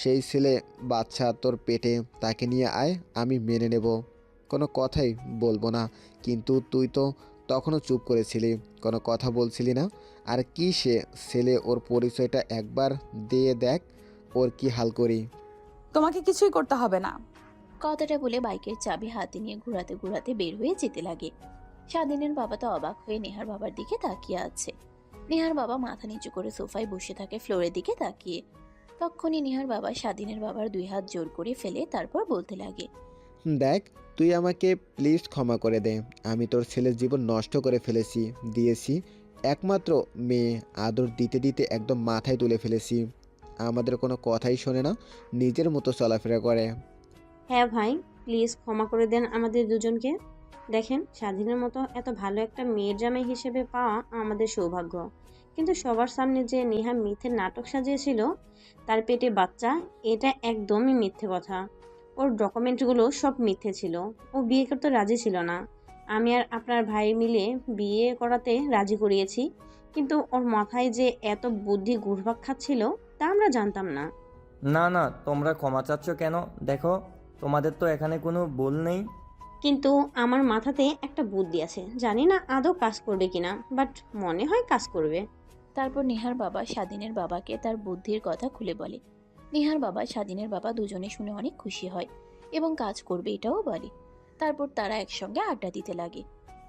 সেই ছেলে বাচ্চা তোর পেটে, তাকে নিয়ে আয়, আমি মেনে নেব, কোনো কথাই বলবো না। কিন্তু তুই তো তখনও চুপ করেছিলি, কোনো কথা বলছিলি না। আর কি সে ছেলে, ওর পরিচয়টা একবার দিয়ে দেখ, ওর কি হাল করি। তোমাকে কিছুই করতে হবে না। কথাটা বলে বাইকের চাবি হাতে নিয়ে ঘোরাতে ঘোরাতে বের হয়ে যেতে লাগে। স্বাধীনের বাবা তো অবাক হয়ে নেহার বাবার দিকে তাকিয়ে আছে। নেহার বাবা মাথা নিচু করে সোফায় বসে থাকে ফ্লোরের দিকে তাকিয়ে। তখনই নেহার বাবা স্বাধীনের বাবার 2 হাত জোর করে ফেলে তারপর বলতে লাগে, দেখ, তুই আমাকে প্লিজ ক্ষমা করে দে। আমি তোর ছেলের জীবন নষ্ট করে ফেলেছি, দিয়েছি একমাত্র মেয়ে, আদর দিতে দিতে একদম মাথায় তুলে ফেলেছি। আমাদের কোনো কথাই শোনে না, নিজের মতো চলাফেরা করে। হ্যাঁ ভাই, প্লিজ ক্ষমা করে দেন আমাদের দুজনকে। দেখেন, স্বাধীনের মতো এত ভালো একটা মেয়ের জামাই হিসেবে পাওয়া আমাদের সৌভাগ্য। কিন্তু সবার সামনে যে নেহা মিথ্যে নাটক সাজিয়েছিল তার পেটে বাচ্চা, এটা একদমই মিথ্যে কথা। ওর ডকুমেন্টগুলো সব মিথ্যে ছিল। ও বিয়ে করতে রাজি ছিল না। আমি আর আপনার ভাই মিলে বিয়ে করাতে রাজি করিয়েছি। কিন্তু ওর মাথায় যে এত বুদ্ধি ঘুরপাক খাচ্ছিল তা আমরা জানতাম না। না না, তোমরা ক্ষমা চাচ্ছ কেন? দেখো, তোমাদের তো এখানে কোনো ভুল নেই। কিন্তু আমার মাথাতে একটা বুদ্ধি আছে, জানি না আদৌ কাজ করবে কিনা, বাট মনে হয় কাজ করবে। তারপর নেহার বাবা স্বাধীনের বাবাকে তার বুদ্ধির কথা খুলে বলে। নেহার বাবা স্বাধীনের বাবা দুজনে শুনে অনেক খুশি হয় এবং কাজ করবে এটাও বলে। তারপর তারা একসঙ্গে আড্ডা দিতে লাগে।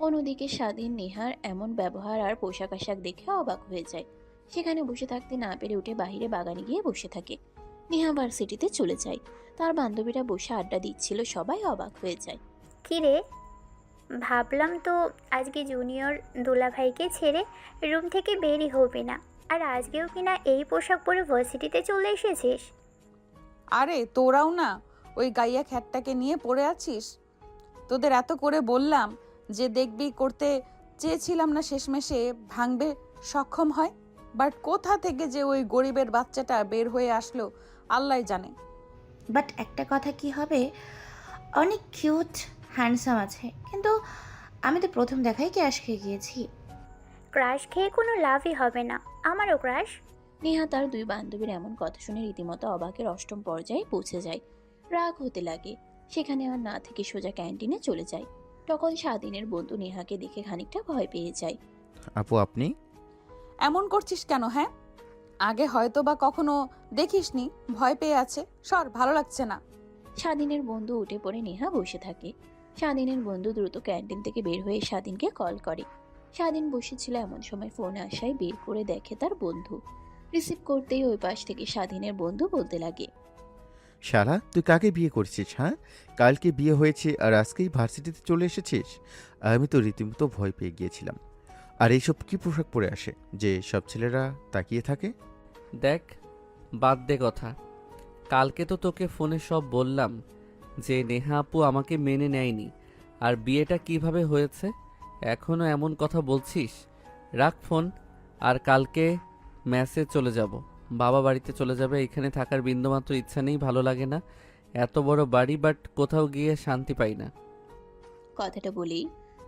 অন্যদিকে স্বাধীন নেহার এমন ব্যবহার আর পোশাক আশাক দেখে অবাক হয়ে যায়। সেখানে বসে থাকতে না পেরে উঠে বাইরে বাগানে গিয়ে বসে থাকে। নেহা ভার্সিটিতে চলে যায়। তার বান্ধবীরা বসে আড্ডা দিচ্ছিল, সবাই অবাক হয়ে যায়। কী রে, ভাবলাম তো আজকে জুনিয়র দুলাভাইকে ছেড়ে রুম থেকে বেরই হবে না, আর আজকেও কিনা এই পোশাক পরে ভার্সিটিতে চলে এসেছিস। আরে তোরাও না ওই গাইয়া খ্যাটটাকে নিয়ে পড়ে আছিস। তোদের এত করে বললাম যে দেখবি, করতে চেয়েছিলাম না, শেষমেশে ভাঙবে সক্ষম হয়। বাট কোথা থেকে যে ওই গরিবের বাচ্চাটা বের হয়ে আসলো আল্লাহ জানে। বাট একটা কথা কি হবে, অনেক কিউট হ্যান্ডসাম আছে, কিন্তু আমি তো প্রথম দেখাই ক্যাশ খেয়ে গিয়েছি। ক্রাশ খেয়ে কোনো লাভই হবে না, আমারও ক্রাশ। নেহা তার দুই বান্ধবীর এমন কথা শুনে রীতিমতো অবাকের অষ্টম পর্যায়ে পৌঁছে যায়। রাগ হতে লাগে। সেখানে আর না থেকে সোজা ক্যান্টিনে চলে যায়। তখন স্বাধীনের বন্ধু নেহাকে দেখে খানিকটা ভয় পেয়ে যায়। আপু আপনি? এমন করছিস কেন? হ্যাঁ, আগে হয়তো বা কখনো দেখিসনি, ভয় পেয়ে আছে। সর, ভালো লাগছে না। স্বাধীনের বন্ধু উঠে পড়ে নেহা বসে থাকে। স্বাধীনের বন্ধু দ্রুত ক্যান্টিন থেকে বের হয়ে স্বাধীনকে কল করে। স্বাধীন বসেছিল, এমন সময় ফোন আসায় বের করে দেখে তার বন্ধু। রিসিভ করতেই ওই পাশ থেকে স্বাধীনের বন্ধু বলতে লাগে, শালা তুই কাকে বিয়ে করছিস? হ্যাঁ, কালকে বিয়ে হয়েছে আর আজকেই ভার্সিটিতে চলে এসেছিস? আমি তো রীতিমতো ভয় পেয়ে গিয়েছিলাম। আর এইসব কি পোশাক পরে আসে যে সব ছেলেরা তাকিয়ে থাকে? দেখ, বাদ দে কথা। কালকে তো তোকে ফোনে সব বললাম যে নেহা আপু আমাকে মেনে নেয়নি, আর বিয়েটা কিভাবে হয়েছে এখনও এমন কথা বলছিস? রাখ ফোন। আর কালকে ম্যাসে চলে যাব, বাবা বাড়িতে চলে যাবে। এখানে থাকার বিন্দুমাত্র ইচ্ছা নেই, ভালো লাগে না। এত বড় বাড়ি, বাট কোথাও গিয়ে শান্তি পাই না। কথাটা বলেই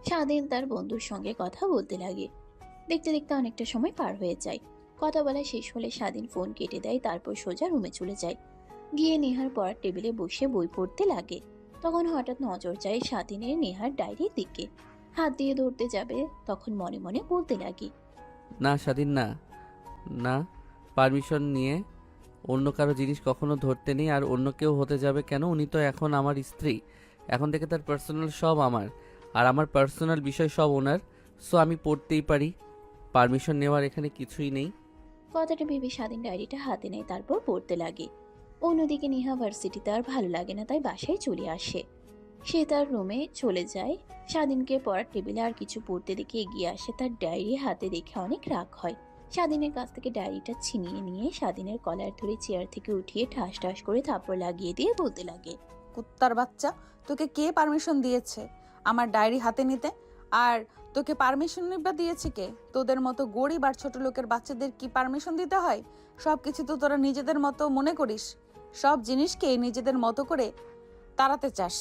স্বাধীন তার বন্ধুর সঙ্গে কথা বলতে লাগে। দেখতে দেখতে অনেকটা সময় পার হয়ে যায়। কথা বলা শেষ হলে স্বাধীন ফোন কেটে দেয়। তারপর সোজা রুমে চলে যায়। গিয়ে নেহার পড়ার টেবিলে বসে বই পড়তে লাগে। তখন হঠাৎ নজর যায় স্বাধীনের নেহার ডায়েরির দিকে। হাত দিয়ে ধরতে যাবে, তখন মনে মনে বলতে লাগে, না স্বাধীন, না না, পারমিশন নিয়ে অন্য কারো জিনিস কখনো ধরতে নেই। আর অন্য কেউ হতে যাবে কেন? উনি তো এখন আমার স্ত্রী। এখন থেকে তার পার্সোনাল সব আমার, আর আমার পার্সোনাল বিষয় সব ওনার। সো আমি পড়তেই পারি, পারমিশন নেওয়ার এখানে কিছুই নেই। কথাটা ভেবে স্বাধীন ডায়েরিটা হাতে নেয়, তারপর পড়তে লাগে। অন্যদিকে নেহা ভার্সিটিতে আর ভালো লাগে না, তাই বাসায় চলে আসে। সে তার রুমে চলে যায়। স্বাধীনকে পড়ার টেবিলে আর কিছু পড়তে দেখে এগিয়ে আসে। তার ডায়েরি হাতে দেখে অনেক রাগ হয়। স্বাধীনের কাছ থেকে ডায়েরিটা ছিনিয়ে নিয়ে স্বাধীনের কলার ধরে চেয়ার থেকে উঠিয়ে ঠাস ঠাস করে থাপ্পড় লাগিয়ে দিয়ে বলতে লাগে, কুত্তার বাচ্চা, তোকে কে পারমিশন দিয়েছে আমার ডায়েরি হাতে নিতে? আর তোকে পারমিশন নিবা দিয়েছে কে? তোদের মতো গরিব আর ছোট লোকের বাচ্চাদের কি পারমিশন দিতে হয়? সব কিছু তো তোরা নিজেদের মতো মনে করিস, সব জিনিসকে নিজেদের মতো করে তাড়াতে চাস।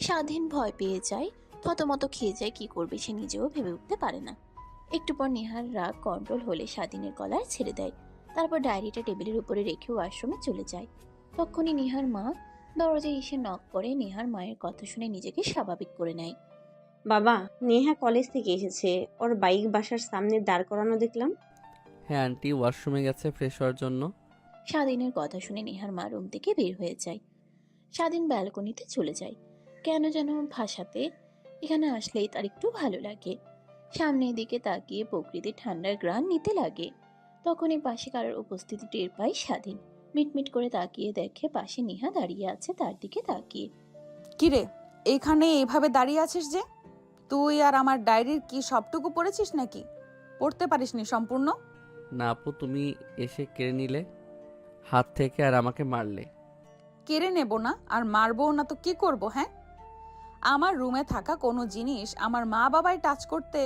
স্বাধীন ভয় পেয়ে যায়, থতমত খেয়ে যায়। কি করবে সে নিজেও ভেবে উঠতে পারে না। একটু পর নেহার রাগ কন্ট্রোল হলে স্বাধীনের কলার ছেড়ে দেয়। তারপর ডায়েরিটা টেবিলের উপরে রেখে ওয়াশরুমে চলে যায়। তখনই নেহার মা দরজায় এসে নক করে। নেহার মায়ের কথা শুনে নিজেকে স্বাভাবিক করে নেয়। বাবা, নেহা কলেজ থেকে এসেছে, ওর বাইক বাসার সামনে দাঁড় করানো দেখলাম। হ্যাঁ আন্টি ওয়াশরুমে গেছে ফ্রেশ হওয়ার জন্য। স্বাধীনের কথা শুনে নেহার মা রুম থেকে বের হয়ে যায়। স্বাধীন ব্যালকনিতে চলে যায়। কেন যেন ভাষাতে এখানে আসলেই তার একটু ভালো লাগে। সামনের দিকে তাকিয়ে প্রকৃতির ঠান্ডার গ্রান নিতে লাগে। তখনই পাশে কারোর উপস্থিতি টের পায় স্বাধীন। মিটমিট করে তাকিয়ে দেখে পাশে নেহা দাঁড়িয়ে আছে তার দিকে তাকিয়ে। কিরে, এইখানে এইভাবে দাঁড়িয়ে আছিস যে? তুই আর আমার ডায়েরির কি সবটুকু পড়েছিস নাকি? পড়তে পারিসনি সম্পূর্ণ? না আপু, তুমি এসে কেড়ে নিলে হাত থেকে আর আমাকে মারলে। কেড়ে নেব না আর মারবো না তো কি করব? হ্যাঁ, আমার রুমে থাকা কোনো জিনিস আমার মা বাবাই টাচ করতে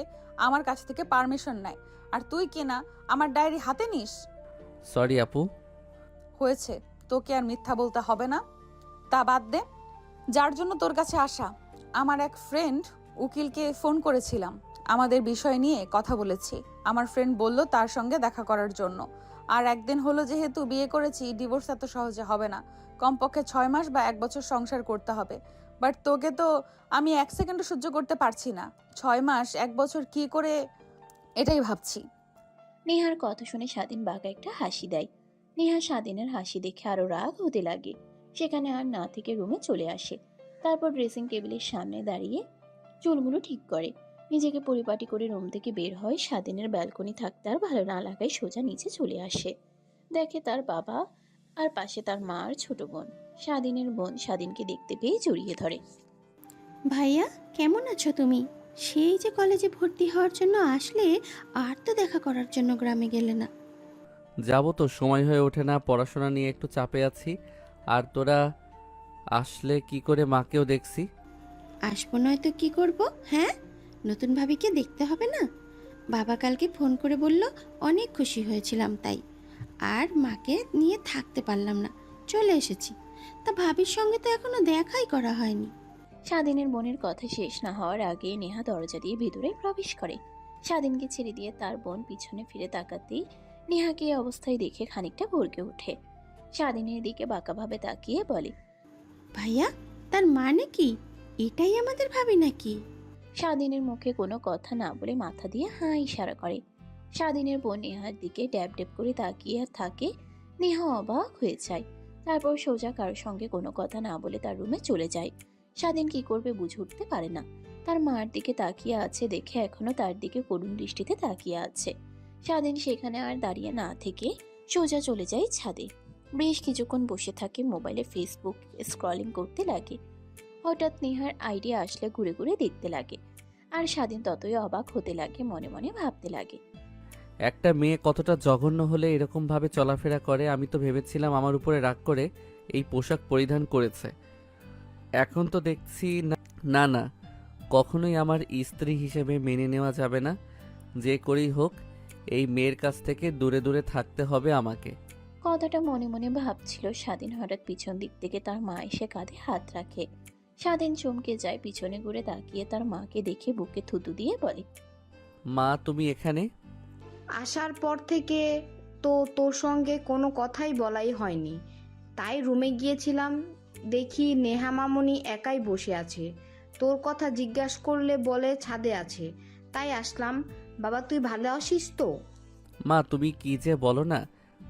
আমার কাছ থেকে পারমিশন নেয়, আর তুই কিনা আমার ডায়েরি হাতে নিস? সরি আপু। হয়েছে, তোকে আর মিথ্যা বলতে হবে না। তা বাদ দে, যার জন্য তোর কাছে আসা, আমার এক ফ্রেন্ড উকিলকে ফোন করেছিলাম, আমাদের বিষয় নিয়ে কথা বলেছি। আমার ফ্রেন্ড বলল তার সঙ্গে দেখা করার জন্য। আর একদিন হলো, যেহেতু বিয়ে করেছি, ডিভোর্স এত সহজে হবে না। কমপক্ষে 6 মাস বা 1 বছর সংসার করতে হবে। বাট তোকে তো আমি 1 সেকেন্ডও সহ্য করতে পারছি না। 6 মাস 1 বছর কি করে, এটাই ভাবছি। নেহার কথা শুনে স্বাধীন বাঁকা একটা হাসি দেয়। নেহা স্বাধীনের হাসি দেখে আরো রাগ হতে লাগে। সেখানে আর না থেকে রুমে চলে আসে। তারপর ড্রেসিং টেবিলের সামনে দাঁড়িয়ে চুলগুলো ঠিক করে নিজেকে পরিপাটি করে রুম থেকে বের হয়। স্বাধীনের ব্যালকনি থাকতে আর ভালো না লাগায় সোজা নিচে চলে আসে। দেখে তার বাবা আর পাশে তার মা আর ছোট বোন। স্বাধীনের বোন স্বাধীনকে দেখতে পেয়ে জড়িয়ে ধরে। ভাইয়া, কেমন আছো তুমি? সেই যে কলেজে ভর্তি হওয়ার জন্য আসলে, আর তো দেখা করার জন্য গ্রামে গেলে না। যাব তো, সময় হয়ে ওঠে না, পড়াশোনা নিয়ে একটু চাপে আছি। আর তোরা আসলে কি করে, মাকেও দেখছি। আসবো নয় তো কি করব? হ্যাঁ, নতুন ভাবিকে দেখতে হবে না? বাবা কালকে ফোন করে বলল, অনেক খুশি হয়েছিলাম তাই। আর মাকে নিয়ে থাকতে পারলাম না, চলে এসেছি। তা ভাবির সঙ্গে তো এখনো দেখাই করা হয়নি। স্বাধীনের বোনের কথা শেষ না হওয়ার আগে নেহা দরজা দিয়ে ভেতরে প্রবেশ করে। স্বাধীনকে ছেড়ে দিয়ে তার বোন পিছনে ফিরে তাকাতেই নেহাকে এই অবস্থায় দেখে খানিকটা ভরকে ওঠে। স্বাধীনের দিকে বাঁকাভাবে তাকিয়ে বলে, ভাইয়া, তার মানে কি এটাই আমাদের ভাবি নাকি? স্বাধীনের মুখে কোনো কথা না বলে মাথা দিয়ে হাঁ ইশারা করে। স্বাধীনের বোন নেহার দিকে ড্যাব ড্যাব করে তাকিয়ে থাকে। নেহা অবাক হয়ে যায়। তারপর সোজা কারোর সঙ্গে কোনো কথা না বলে তার রুমে চলে যায়। স্বাধীন কি করবে বুঝে উঠতে পারে না। তার মার দিকে তাকিয়ে আছে দেখে এখনো তার দিকে করুণ দৃষ্টিতে তাকিয়ে আছে। স্বাধীন সেখানে আর দাঁড়িয়ে না থেকে সোজা চলে যায় ছাদে। বেশ কিছুক্ষণ বসে থাকে, মোবাইলে ফেসবুক স্ক্রলিং করতে লাগে। হঠাৎ নেহার আইডিয়া আসলে ঘুরে ঘুরে দেখতে লাগে। আর স্বাধীন ততই অবাক হতে লাগে, মনে মনে ভাবতে লাগে, একটা মেয়ে কতটা জঘন্য হলে এরকম ভাবে চলাফেরা করে। আমি তো ভেবেছিলাম আমার উপরে রাগ করে এই পোশাক পরিধান করেছে। এখন তো দেখছি না, না না, কখনোই আমার স্ত্রী হিসেবে মেনে নেওয়া যাবে না। যে করেই হোক, এই মেয়ের কাছ থেকে দূরে দূরে থাকতে হবে আমাকে। কথাটা মনে মনে ভাবছিল। স্বাধীন হঠাৎ পিছন দিক থেকে তার মা এসে কাঁধে হাত রাখে। স্বাধীন চমকে যায়, পিছনে ঘুরে তাকিয়ে তার মাকে দেখে বুকে থুতু দিয়ে বলে, মা, তুমি এখানে? আসার পর থেকে তো তোর সঙ্গে কোনো কথাই বলাই হয়নি, তাই রুমে গিয়েছিলাম, দেখি নেহা মামুনি একাই বসে আছে। তোর কথা জিজ্ঞাসা করলে বলে ছাদে আছে, তাই আসলাম। বাবা, তুই ভালো আছিস তো? মা, তুমি কি যে বলো না।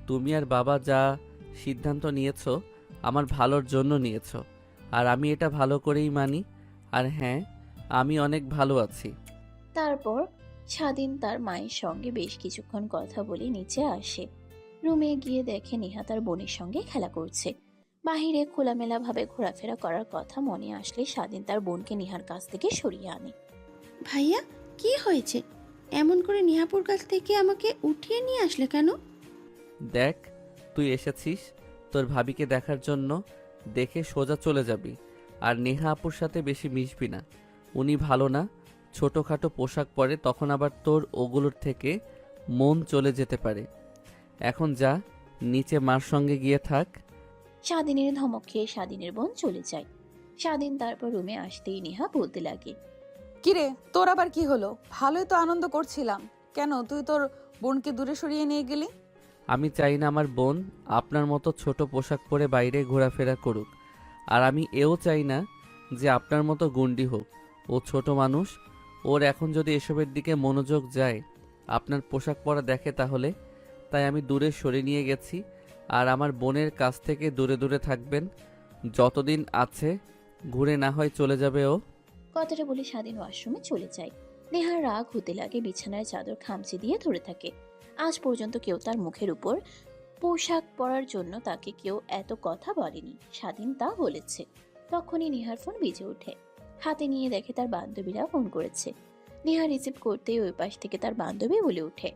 তুমি আর বাবা যা সিদ্ধান্ত নিয়েছো আমার ভালোর জন্য নিয়েছো, আর আমি এটা ভালো করেই মানি। আর হ্যাঁ, আমি অনেক ভালো আছি। তারপর স্বাধীন তার মায়ের সঙ্গে বেশ কিছুক্ষণ কথা বলে নিচে আসে। রুমে গিয়ে দেখে নেহা তার বোনের সঙ্গে খেলা করছে। বাহিরে খোলামেলা ভাবে ঘোরাফেরা করার কথা মনে আসলে স্বাধীন তার বোনকে নেহার কাছ থেকে সরিয়ে আনে। ভাইয়া, কি হয়েছে? এমন করে নিহাপুর কাছ থেকে আমাকে উঠিয়ে নিয়ে আসলে কেন? দেখ, তুই এসেছিস তোর ভাবিকে দেখার জন্য, দেখে সোজা চলে যাবি। আর নেহা আপুর সাথে বেশি মিশবি না, উনি ভালো না। ছোটোখাটো পোশাক পরে, তখন আবার তোর ওগুলোর থেকে মন চলে যেতে পারে। এখন যা, নিচে মার সঙ্গে গিয়ে থাক। স্বাধীনের ধমক খেয়ে স্বাধীনের বোন চলে যায়। স্বাধীন তারপর রুমে আসতেই নেহা বলতে লাগে, কিরে, তোর আবার কি হলো? ভালোই তো আনন্দ করছিলাম, কেন তুই তোর বোনকে দূরে সরিয়ে নিয়ে গেলি? আমি চাই না আমার বোন আপনার মতো ছোট পোশাক পরে বাইরে ঘোরাফেরা করুক। আর আমি এও চাই না যে আপনার মতো গুন্ডি হোক। ও ছোট মানুষ, ওর এখন যদি এসবের দিকে মনোযোগ যায়, আপনার পোশাক পরা দেখে, তাহলে তাই আমি দূরে সরিয়ে নিয়ে গেছি। আর আমার বোনের কাছ থেকে দূরে দূরে থাকবেন যতদিন আছে, ঘুরে না হয় চলে যাবে ও। কথাটা বলে স্বাধীন ওয়াশরুমে চলে যায়। নেহার রাগ হতে লাগে, বিছানায় চাদর খামচে দিয়ে ধরে থাকে। আজ পর্যন্ত কেউ তার মুখের উপর পোশাক পরার জন্য তাকে কেউ এত কথা বলেনি। স্বাধীন তা বলেছে। তখনই নেহার ফোন বেজে ওঠে। হাতে নিয়ে দেখে তার বান্ধবীরা ফোন করেছে। নেহা রিসিভ করতেই ওই পাশ থেকে তার বান্ধবী বলে ওঠে,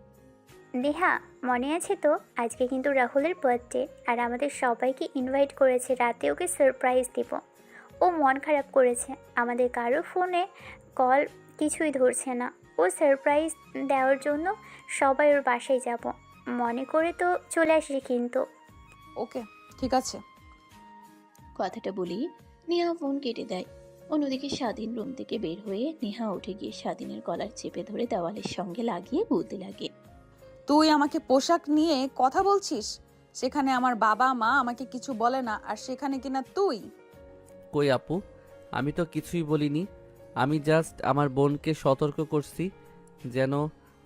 নেহা, মনে আছে তো, আজকে কিন্তু রাহুলের বার্থডে, আর আমাদের সবাইকে ইনভাইট করেছে রাতে ওকে সারপ্রাইজ দিব। ও মন খারাপ করেছে, আমাদের কারো ফোনে কল কিছুই ধরছে না। ও সারপ্রাইজ দেওয়ার জন্য সবাই ওর বাসায় যাব, মনে করে তো চলে আসি কিন্তু। ওকে, ঠিক আছে। কথাটা বলি নেহা ফোন কেটে দেয়। অন্যদিকে স্বাধীন রুম থেকে বের হয়ে নেহা উঠে গিয়ে স্বাধীনের গলার চেপে ধরে দেওয়ালের সঙ্গে লাগিয়ে বলতে লাগে, তুই আমাকে পোশাক নিয়ে কথা বলছিস? সেখানে আমার বাবা মা আমাকে কিছু বলে না, আর সেখানে কিনা তুই। কই আপু, আমি তো কিছুই বলিনি। আমি জাস্ট আমার বোনকে সতর্ক করছি যেন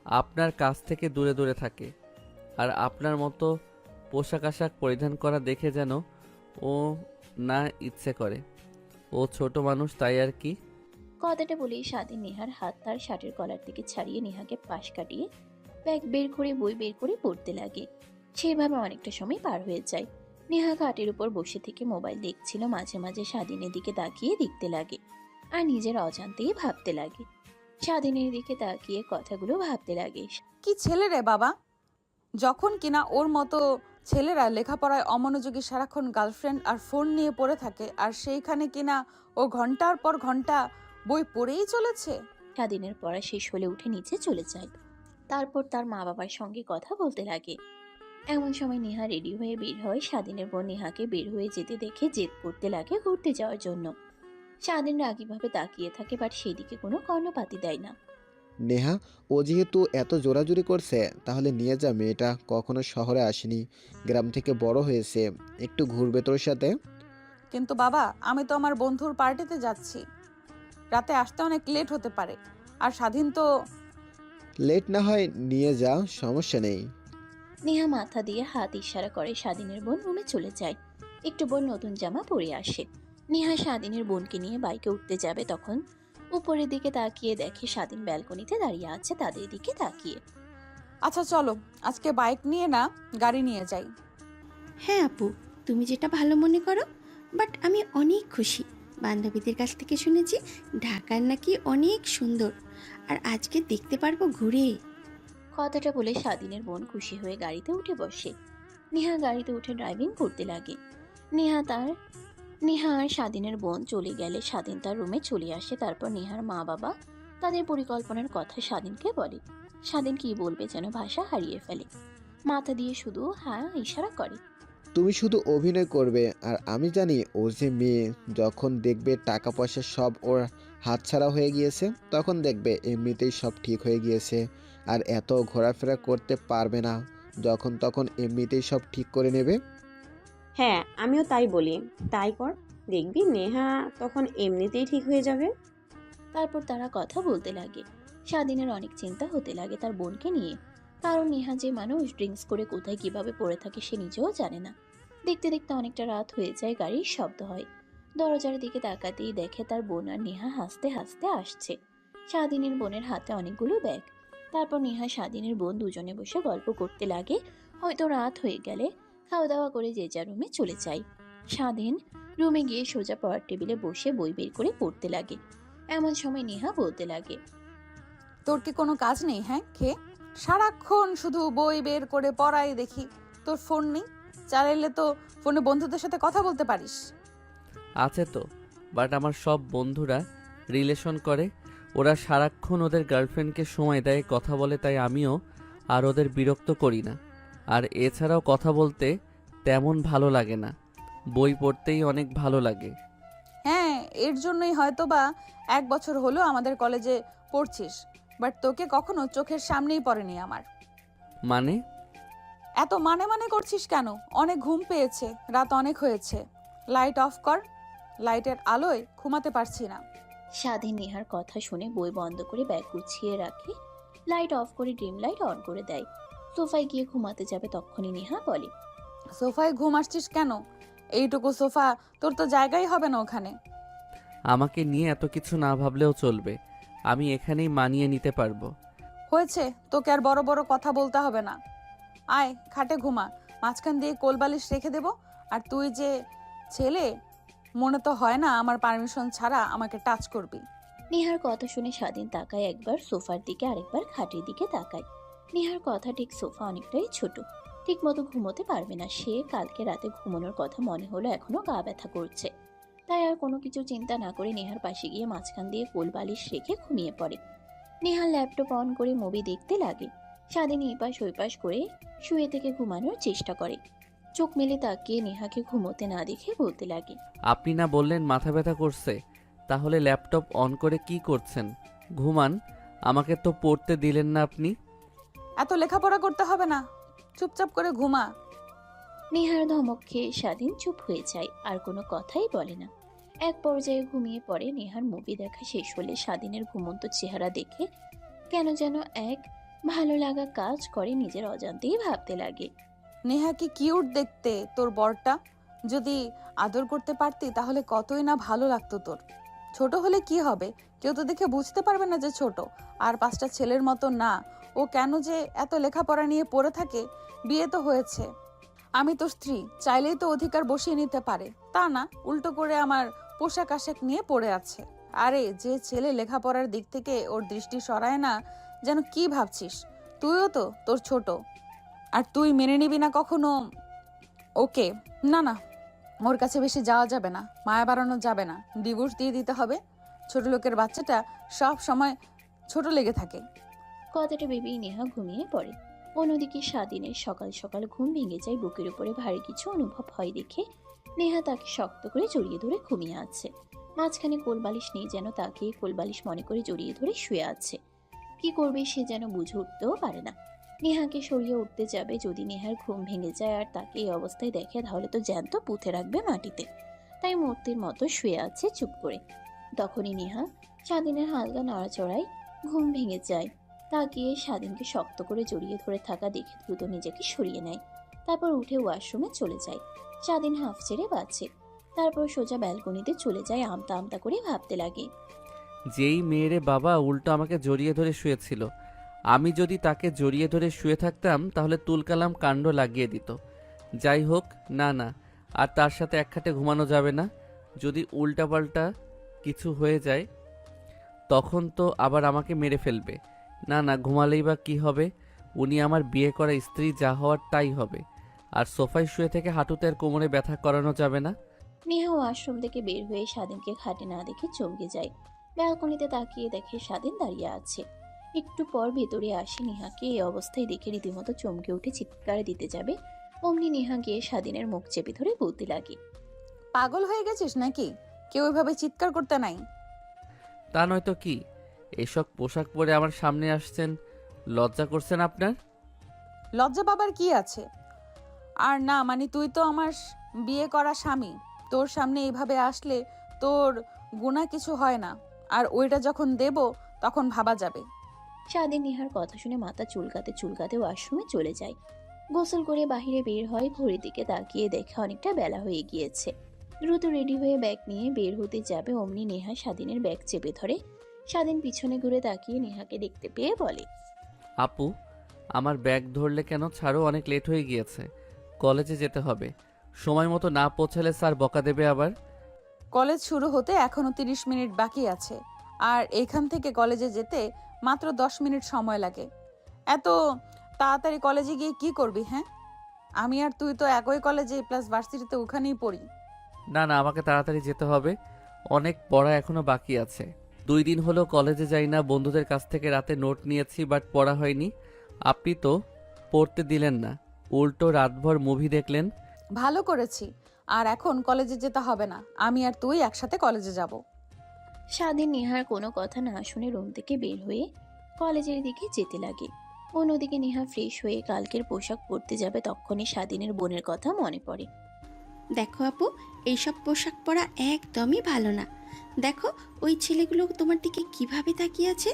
আপনার কাছ থেকে দূরে দূরে থাকে, আর আপনার মতো পোশাক আশাক পরিধান করা দেখে যেন ও না ইচ্ছে করে। ও ছোট মানুষ, তাই আর কি। কথাটা বলেই স্বাধীন নেহার হাত তার শার্টের কলার থেকে ছাড়িয়ে নেহাকে পাশ কাটিয়ে ব্যাগ বের করে বই বের করে পড়তে লাগে। সেভাবে অনেকটা সময় পার হয়ে যায়। নেহা খাটের উপর বসে থেকে মোবাইল দেখছিল, মাঝে মাঝে স্বাধীনের দিকে তাকিয়ে দেখতে লাগে আর নিজের অজান্তেই ভাবতে লাগে। স্বাধীনের দিকে তাকিয়ে কথাগুলো ভাবতে লাগে। কি ছেলে রে বাবা, যখন কিনা ওর মতো ছেলেরা লেখাপড়ায় অমনোযোগী, সারাক্ষণ গার্লফ্রেন্ড আর ফোন নিয়ে পড়ে থাকে, আর সেইখানে কিনা ও ঘন্টার পর ঘন্টা বই পড়েই চলেছে। স্বাধীনের পড়া শেষ হলে উঠে নিচে চলে যায়। তারপর তার মা বাবার সঙ্গে কথা বলতে লাগে। এমন সময় নেহা রেডি হয়ে বের হয়। স্বাধীনের বোন নেহাকে বের হয়ে যেতে দেখে জেদ করতে লাগে ঘুরতে যাওয়ার জন্য। স্বাধীন রাগীভাবে তাকিয়ে থাকে, বাট সেদিকে কোনো কর্ণপাতই দেয় না। নেহা, ও যেহেতু এত জোরাজুরি করছে, তাহলে নিয়ে যা। মেয়েটা কখনো শহরে আসেনি, গ্রাম থেকে বড় হয়েছে, একটু ঘুরবে তোর সাথে। কিন্তু বাবা, আমি তো আমার বন্ধুর পার্টিতে যাচ্ছি, রাতে আসতে অনেক লেট হতে পারে, আর স্বাধীন তো। লেট না হয় নিয়ে যা, সমস্যা নেই। নেহা মাথা দিয়ে হাত ইশারা করে। স্বাধীনের বোন রুমে চলে যায়। একটু বোন নতুন জামা পরে আসে। নেহা স্বাধীনের বোনকে নিয়ে বাইকে উঠতে যাবে, তখন উপরের দিকে তাকিয়ে দেখে স্বাধীন ব্যালকনিতে দাঁড়িয়ে আছে তাদের দিকে তাকিয়ে। আচ্ছা চলো, আজকে বাইক নিয়ে না গাড়ি নিয়ে যাই। হ্যাঁ আপু, তুমি যেটা ভালো মনে করো, বাট আমি অনেক খুশি। বান্ধবীদের কাছ থেকে শুনেছি ঢাকার নাকি অনেক সুন্দর, আর আজকে দেখতে পারবো ঘুরে। কথাটা বলে স্বাধীনের বোন খুশি হয়ে গাড়িতে উঠে বসে। নেহা গাড়িতে উঠে ড্রাইভিং করতে লাগে। নেহা আর স্বাধীনের বোন চলে গেলে স্বাধীন তার রুমে চলে আসে। তারপর নেহার মা বাবা তাদের পরিকল্পনার কথা স্বাধীনকে বলে। স্বাধীন কি বলবে যেন ভাষা হারিয়ে ফেলে, মাথা দিয়ে শুধু হ্যাঁ ইশারা করে। তুমি শুধু অভিনয় করবে, আর আমি জানি ও যে মেয়ে। যখন দেখবে টাকা পয়সা সব ওর হাতছাড়া হয়ে গিয়েছে, তখন দেখবে এমনিতেই সব ঠিক হয়ে গিয়েছে, আর এত ঘোরাফেরা করতে পারবে না। যখন তখন এমনিতেই সব ঠিক করে নেবে। হ্যাঁ, আমিও তাই বলি। তাই কর, দেখবি নেহা তখন এমনিতেই ঠিক হয়ে যাবে। তারপর তারা কথা বলতে লাগে। স্বাধীনের অনেক চিন্তা হতে লাগে তার বোনকে নিয়ে, কারণ নেহা যে মানুষ, ড্রিঙ্কস করে কোথায় কিভাবে পড়ে থাকে সে নিজেও জানে না। দেখতে দেখতে অনেকটা রাত হয়ে যায়। গাড়ির শব্দ হয়। দরজার দিকে তাকাতেই দেখে তার বোন আর নেহা হাসতে হাসতে আসছে। স্বাধীনের বোনের হাতে অনেকগুলো ব্যাগ। তারপর নেহা স্বাধীনের বোন দুজনে বসে গল্প করতে লাগে। হয়তো রাত হয়ে গেলে খাওয়া দাওয়া করে যে যার রুমে চলে যায়। স্বাধীন রুমে গিয়ে সোজা পড়ার টেবিলে বসে বই বের করে পড়তে লাগে। এমন সময় নেহা বলতে লাগে, তোর কি কোনো কাজ নেই? হ্যাঁ, খেয়ে সারাক্ষণ শুধু বই বের করে পড়াই দেখি। তোর ফোন নেই? চাইলে তো ফোনে বন্ধুদের সাথে কথা বলতে পারিস। আছে তো, বাট আমার সব বন্ধুরা রিলেশন করে, ওরা সারাক্ষণ ওদের গার্লফ্রেন্ডকে সময় দেয়, কথা বলে, তাই আমিও আর ওদের বিরক্ত করি না। আর এছাড়াও কথা বলতে তেমন ভালো লাগে না, বই পড়তেই অনেক ভালো লাগে। হ্যাঁ, এর জন্যই হয়তো বা 1 বছর হলো আমাদের কলেজে পড়ছিস, বাট তোকে কখনো চোখের সামনেই পড়েনি আমার। মানে? এত মানে মানে করছিস কেন? অনেক ঘুম পেয়েছে, রাত অনেক হয়েছে, লাইট অফ কর। লাইটের আলোয় ঘুমাতে পারছি না। স্বাধীন নেহার কথা শুনে বই বন্ধ করে ব্যাগ গুছিয়ে রাখে। লাইট অফ করে ড্রিম লাইট অন করে দেয়। সোফায় গিয়ে ঘুমাতে যাবে, তখনই নেহা বলে, সোফায় ঘুম আসছিস কেন? এইটুকু সোফা, তোর তো জায়গাই হবে না ওখানে। আমাকে নিয়ে এত কিছু না ভাবলেও চলবে, আমি এখানেই মানিয়ে নিতে পারবো। হয়েছে, তোকে আর বড় বড় কথা বলতে হবে না। আয় খাটে ঘুমা, মাঝখান দিয়ে কোলবালিশ রেখে দেব। আর তুই যে ছেলে, মনে তো হয় না আমার পারমিশন ছাড়া আমাকে টাচ করবি। নেহার কথা শুনে স্বাধীন তাকায় একবার সোফার দিকে, আরেকবার খাটের দিকে তাকায়। নেহার কথা ঠিক, সোফা অনেকটাই ছোট, ঠিক মতো ঘুমোতে পারবে না সে। কালকে রাতে ঘুমানোর কথা মনে হলো, এখনো গা ব্যথা করছে। তাই আর কোনো কিছু চিন্তা না করে নেহার পাশে গিয়ে মাঝখান দিয়ে কোল বালিশ রেখে ঘুমিয়ে পড়ে। নেহার ল্যাপটপ অন করে মুভি দেখতে লাগে। স্বাধীন এপাশ ওইপাশ করে শুয়ে থেকে ঘুমানোর চেষ্টা করে। চোখ মেলে তাকিয়ে নেহাকে ঘুমোতে না দেখে বলতে লাগে, আপনি না বললেন মাথা ব্যথা করছে, তাহলে ল্যাপটপ অন করে কি করছেন? ঘুমান। আমাকে তো পড়তে দিলেন না আপনি। এত লেখাপড়া করতে হবে না, চুপচাপ করে ঘুমা। নেহার ধমক খেয়ে স্বাধীন চুপ হয়ে যায়, আর কোনো কথাই বলে না। এক পর্যায়ে ঘুমিয়ে পড়ে। নেহার মুভি দেখা শেষ হলে স্বাধীনের ঘুমন্ত চেহারা দেখে কেন যেন এক ভালো লাগা কাজ করে, নিজের অজান্তেই ভাবতে লাগে। নেহা কি কিউট দেখতে তোর বরটা। যদি আদর করতে পারতি তাহলে কতই না ভালো লাগতো তোর। ছোট হলে কি হবে, কেউ তো দেখে বুঝতে পারবে না যে ছোট। আর 5টা ছেলের মতো না। ও কেন যে এত লেখাপড়া নিয়ে পড়ে থাকে? বিয়ে তো হয়েছে, আমি তো স্ত্রী, চাইলেই তো অধিকার বসিয়ে নিতে পারে। তা না, উল্টো করে আমার পোশাক আশাক নিয়ে পড়ে আছে। আরে যে ছেলে লেখাপড়ার দিক থেকে ওর দৃষ্টি সরায় না, যেন কি ভাবছিস? তুইও তো তোর ছোট, আর তুই মেনে নিবি না কখনো ওকে? না না, ওর কাছে বেশি যাওয়া যাবে না, মায়া বাড়ানো যাবে না, ডিভোর্স দিয়ে দিতে হবে। ছোট লোকের বাচ্চাটা সব সময় ছোট লেগে থাকে। কথাটা ভেবেই নেহা ঘুমিয়ে পড়ে। অন্যদিকে স্বাধীনের সকাল সকাল ঘুম ভেঙে যায়। বুকের উপরে ভারী কিছু অনুভব হয় দেখে নেহা তাকে শক্ত করে জড়িয়ে ধরে ঘুমিয়ে আছে। মাঝখানে কোলবালিশ নেই, যেন তাকে কোলবালিশ মনে করে জড়িয়ে ধরে শুয়ে আছে। কি করবে সে যেন বুঝে উঠতেও পারে না। নেহাকে সরিয়ে উঠতে যাবে, যদি নেহার ঘুম ভেঙে যায় আর তাকে এই অবস্থায় দেখে তাহলে তো জ্যান্ত পুঁতে রাখবে মাটিতে। তাই মূর্তির মতো শুয়ে আছে চুপ করে। তখনই নেহা স্বাধীনের হালকা নড়াচড়ায় ঘুম ভেঙে যায়। তাকিয়ে স্বাধীনকে শক্ত করে জড়িয়ে ধরে থাকা দেখে দ্রুত নিজেকে সরিয়ে নেয়। তারপর উঠে ওয়াশরুমে চলে যায়। স্বাধীন হাঁফ ছেড়ে বাঁচে। তারপর সোজা ব্যালকনিতে চলে যায়। আমতা আমতা করে ভাবতে লাগে। যেই মেয়েরে বাবা উল্টো আমাকে জড়িয়ে ধরে শুয়েছিল, আমি যদি তাকে জড়িয়ে ধরে শুয়ে থাকতাম তাহলে তুলকালাম কাণ্ড লাগিয়ে দিত। যাই হোক, না না, আর তার সাথে এক খাটে ঘুমানো যাবে না। যদি উল্টাপাল্টা কিছু হয়ে যায় তখন তো আবার আমাকে মেরে ফেলবে। না না, ঘুমালেই বা কী হবে? উনি আমার বিয়ে করা স্ত্রী, যা হওয়ার তাই হবে। আর সোফায় শুয়ে থেকে হাঁটুতে আর কোমরে ব্যথা করানো যাবে না। নেহা ওয়াশরুম থেকে বের হয়ে স্বাধীনকে খাটে না দেখে চমকে যায়। ব্যালকনিতে তাকিয়ে দেখে স্বাধীন দাঁড়িয়ে আছে। একটু পর ভেতরে আসে। নেহাকে এই অবস্থায় দেখে রীতিমতো চমকে উঠে চিৎকার দিতে যাবে, অমনি নেহা গিয়ে স্বাধীনের মুখ চেপে ধরে বলতে লাগে। পাগল হয়ে গেছিস নাকি? কেউ এভাবে চিৎকার করতে নাই। তা নয়তো কি? এসব পোশাক পরে আমার সামনে আসছেন, লজ্জা করছেন আপনার? লজ্জা বাবার কি আছে? আর না মানে তুই তো আমার বিয়ে করা স্বামী, তোর সামনে এইভাবে আসলে তোর গুনাহ কিছু হয় না। আর ওইটা যখন দেব তখন ভাবা যাবে। স্বাধীন নেহার কথা শুনে মাথা চুলকাতে চুলকাতে ওয়াশরুমে চলে যায়। গোসল করে বাহিরে বের হয়। ঘড়ির দিকে তাকিয়ে দেখে অনেকটা বেলা হয়ে গিয়েছে। দ্রুত রেডি হয়ে ব্যাগ নিয়ে বের হতে যাবে, অমনি নেহা স্বাধীনের ব্যাগ চেপে ধরে। স্বাধীন পিছনে ঘুরে তাকিয়ে নেহাকে দেখতে পেয়ে বলে। আপু, আমার ব্যাগ ধরলে কেন? ছাড়ো, অনেক লেট হয়ে গিয়েছে, কলেজে যেতে হবে। সময় মতো না পৌঁছালে স্যার বকা দেবে আবার। কলেজ শুরু হতে এখনো 30 মিনিট বাকি আছে, আর এখান থেকে কলেজে যেতে মাত্র 10 মিনিট সময় লাগে। এত তাড়াতাড়ি কলেজে গিয়ে কি করবি? হ্যাঁ, আমি আর তুই তো একই কলেজে প্লাস ভার্সিটিতে ওখানেই পড়ি। না না, আমাকে তাড়াতাড়ি যেতে হবে, অনেক পড়া এখনো বাকি আছে। 2 দিন হলো কলেজে যাই না। বন্ধুদের কাছ থেকে রাতে নোট নিয়েছি, বাট পড়া হয়নি। আপনি তো পড়তে দিলেন না, উল্টো রাতভর মুভি দেখলেন। ভালো করেছি, আর এখন কলেজে যেতে হবে না, আমি আর তুই একসাথে কলেজে যাব। স্বাধীন নেহার কোনো কথা না শুনে রুম থেকে বের হয়ে কলেজের দিকে যেতে লাগে। অন্যদিকে নেহা ফ্রেশ হয়ে কালকের পোশাক পরতে যাবে, তখনই স্বাধীনের বোনের কথা মনে পড়ে। দেখো আপু, এইসব পোশাক পরা একদমই ভালো না। দেখো ওই ছেলেগুলো তোমার দিকে কিভাবে তাকিয়ে আছে।